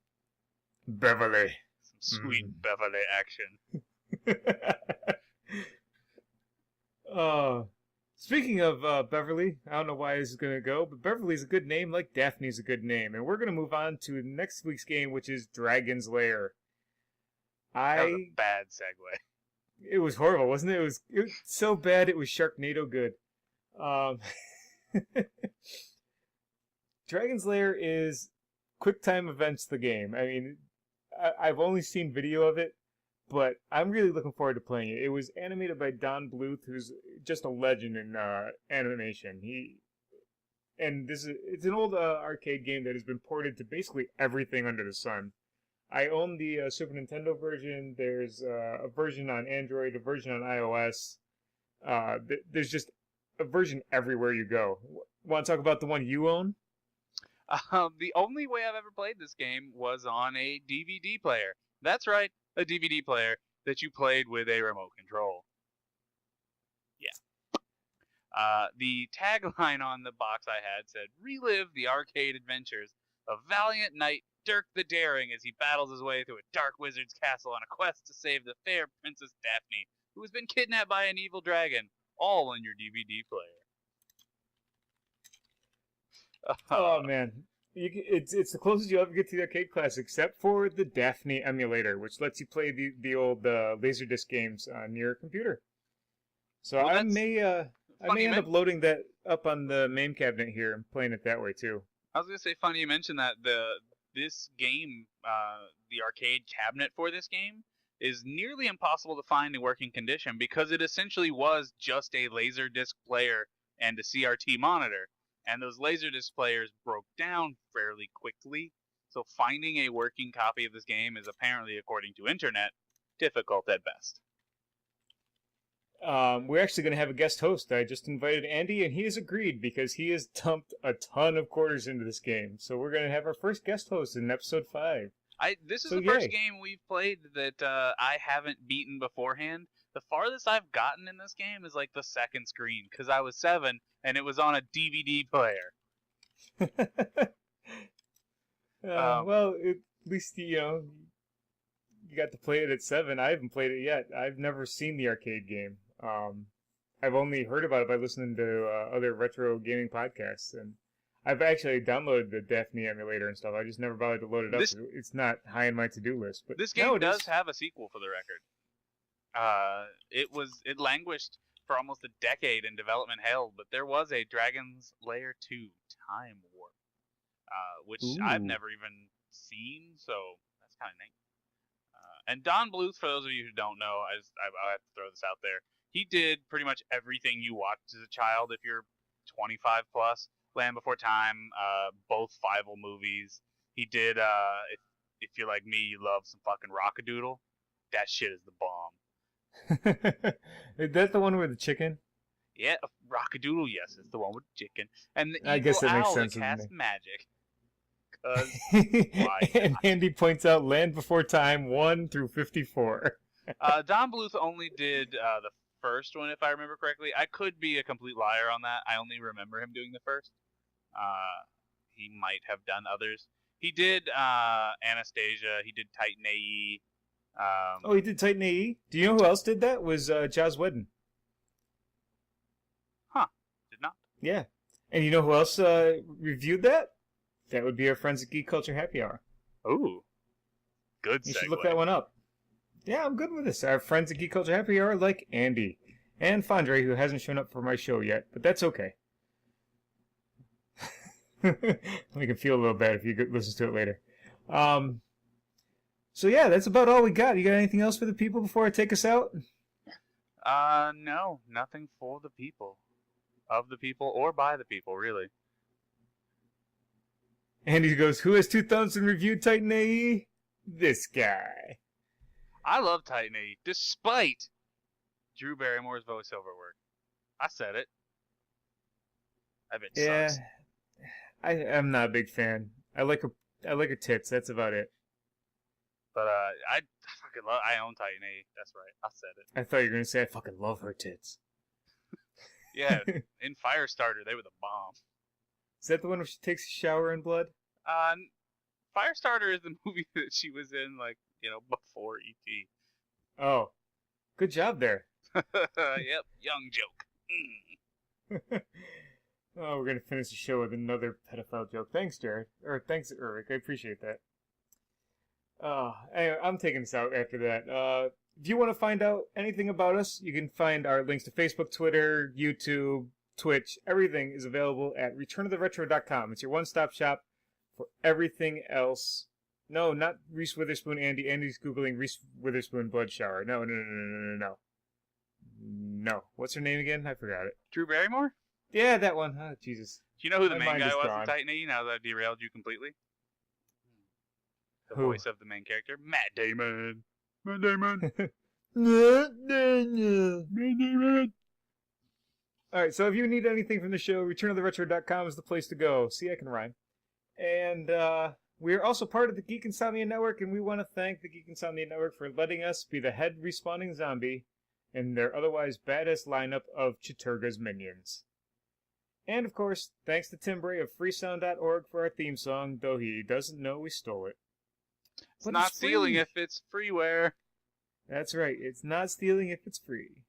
[SPEAKER 1] Beverly.
[SPEAKER 2] Some sweet Beverly action.
[SPEAKER 1] Speaking of Beverly, I don't know why this is going to go, but Beverly's a good name like Daphne's a good name. And we're going to move on to next week's game, which is Dragon's Lair.
[SPEAKER 2] That was a bad segue.
[SPEAKER 1] It was horrible, wasn't it? It was so bad it was Sharknado good. Dragon's Lair is QuickTime Events the game. I mean, I've only seen video of it, but I'm really looking forward to playing it. It was animated by Don Bluth, who's just a legend in animation. It's an old arcade game that has been ported to basically everything under the sun. I own the Super Nintendo version. There's a version on Android, a version on iOS. There's just a version everywhere you go. Want to talk about the one you own?
[SPEAKER 2] The only way I've ever played this game was on a DVD player. That's right, a DVD player that you played with a remote control. Yeah. The tagline on the box I had said, "Relive the arcade adventures of valiant knight Dirk the Daring as he battles his way through a dark wizard's castle on a quest to save the fair Princess Daphne, who has been kidnapped by an evil dragon, all on your DVD player."
[SPEAKER 1] Oh man, it's the closest you'll ever get to the arcade classic, except for the Daphne emulator, which lets you play the old Laserdisc games on your computer. So well, I may end up loading that up on the MAME cabinet here and playing it that way too.
[SPEAKER 2] I was gonna say, funny you mentioned that this game, the arcade cabinet for this game, is nearly impossible to find in working condition because it essentially was just a Laserdisc player and a CRT monitor. And those Laserdisc players broke down fairly quickly, so finding a working copy of this game is apparently, according to internet, difficult at best.
[SPEAKER 1] We're actually going to have a guest host. I just invited Andy, and he has agreed because he has dumped a ton of quarters into this game. So we're going to have our first guest host in episode 5.
[SPEAKER 2] This is the first game we've played that I haven't beaten beforehand. The farthest I've gotten in this game is like the second screen, because I was 7, and it was on a DVD player.
[SPEAKER 1] Well, at least, you got to play it at 7. I haven't played it yet. I've never seen the arcade game. I've only heard about it by listening to other retro gaming podcasts, and I've actually downloaded the Daphne emulator and stuff. I just never bothered to load it up. It's not high on my to-do list. But
[SPEAKER 2] this game does have a sequel, for the record. It languished for almost a decade in development hell, but there was a Dragon's Lair 2 Time Warp, which I've
[SPEAKER 1] Ooh.
[SPEAKER 2] never even seen, so that's kind of neat. And Don Bluth, for those of you who don't know, I have to throw this out there. He did pretty much everything you watched as a child if you're 25 plus. Land Before Time, both Fievel movies. He did, if you're like me, you love some fucking Rockadoodle. That shit is the bomb.
[SPEAKER 1] Is that the one with the chicken?
[SPEAKER 2] Yeah, Rockadoodle, yes, it's the one with the chicken. And the
[SPEAKER 1] I
[SPEAKER 2] evil
[SPEAKER 1] guess that makes
[SPEAKER 2] owl that
[SPEAKER 1] sense, doesn't
[SPEAKER 2] casts
[SPEAKER 1] it?
[SPEAKER 2] magic. Cause why
[SPEAKER 1] And
[SPEAKER 2] not?
[SPEAKER 1] Andy points out Land Before Time 1 through 54.
[SPEAKER 2] Don Bluth only did the first one, if I remember correctly. I could be a complete liar on that. I only remember him doing the first. He might have done others. He did Anastasia. He did Titan AE.
[SPEAKER 1] Oh, he did Titan AE? Do you know who else did that? Was Joss Whedon.
[SPEAKER 2] Huh. Did not.
[SPEAKER 1] Yeah. And you know who else reviewed that? That would be our friends at Geek Culture Happy Hour.
[SPEAKER 2] Ooh. Good
[SPEAKER 1] You
[SPEAKER 2] segue.
[SPEAKER 1] should look that one up. Yeah, I'm good with this. Our friends at Geek Culture Happy Hour like Andy. And Fondre, who hasn't shown up for my show yet, but that's okay. Make him feel a little bad if you listen to it later. So yeah, that's about all we got. You got anything else for the people before I take us out?
[SPEAKER 2] No. Nothing for the people. Of the people or by the people, really.
[SPEAKER 1] Andy goes, who has 2 thumbs and reviewed Titan AE? This guy.
[SPEAKER 2] I love Titan AE, despite Drew Barrymore's voiceover work. I said it. I bet
[SPEAKER 1] Yeah,
[SPEAKER 2] sucks.
[SPEAKER 1] I'm not a big fan. I like her tits. That's about it.
[SPEAKER 2] But I fucking love. I own Titan AE. That's right. I said it.
[SPEAKER 1] I thought you were gonna say I fucking love her tits.
[SPEAKER 2] Yeah, in Firestarter, they were the bomb.
[SPEAKER 1] Is that the one where she takes a shower in blood?
[SPEAKER 2] Firestarter is the movie that she was in, like, before E.T.
[SPEAKER 1] Oh, good job there.
[SPEAKER 2] Yep, young joke.
[SPEAKER 1] Oh, we're gonna finish the show with another pedophile joke. Thanks, Jared. Or thanks, Eric. I appreciate that. Anyway, I'm taking this out after that. If you want to find out anything about us, you can find our links to Facebook, Twitter, YouTube, Twitch. Everything is available at returnoftheretro.com. It's your one-stop shop for everything else. No, not Reese Witherspoon, Andy. Andy's Googling Reese Witherspoon blood shower. No. No. What's her name again? I forgot it.
[SPEAKER 2] Drew Barrymore?
[SPEAKER 1] Yeah, that one. Oh, Jesus.
[SPEAKER 2] Do you know who the
[SPEAKER 1] My
[SPEAKER 2] main
[SPEAKER 1] mind
[SPEAKER 2] guy
[SPEAKER 1] is
[SPEAKER 2] was
[SPEAKER 1] gone.
[SPEAKER 2] in Titan AE, now that I've derailed you completely? The
[SPEAKER 1] Who?
[SPEAKER 2] voice of the main character? Matt Damon. Matt Damon.
[SPEAKER 1] Alright, so if you need anything from the show, returnoftheretro.com is the place to go. See, I can rhyme. And we're also part of the Geek Insomnia Network, and we want to thank the Geek Insomnia Network for letting us be the head respawning zombie in their otherwise badass lineup of Chiturga's minions. And of course, thanks to Tim Bray of freesound.org for our theme song, though he doesn't know we stole it.
[SPEAKER 2] It's
[SPEAKER 1] But
[SPEAKER 2] not
[SPEAKER 1] it's free.
[SPEAKER 2] stealing if it's freeware.
[SPEAKER 1] That's right, it's not stealing if it's free.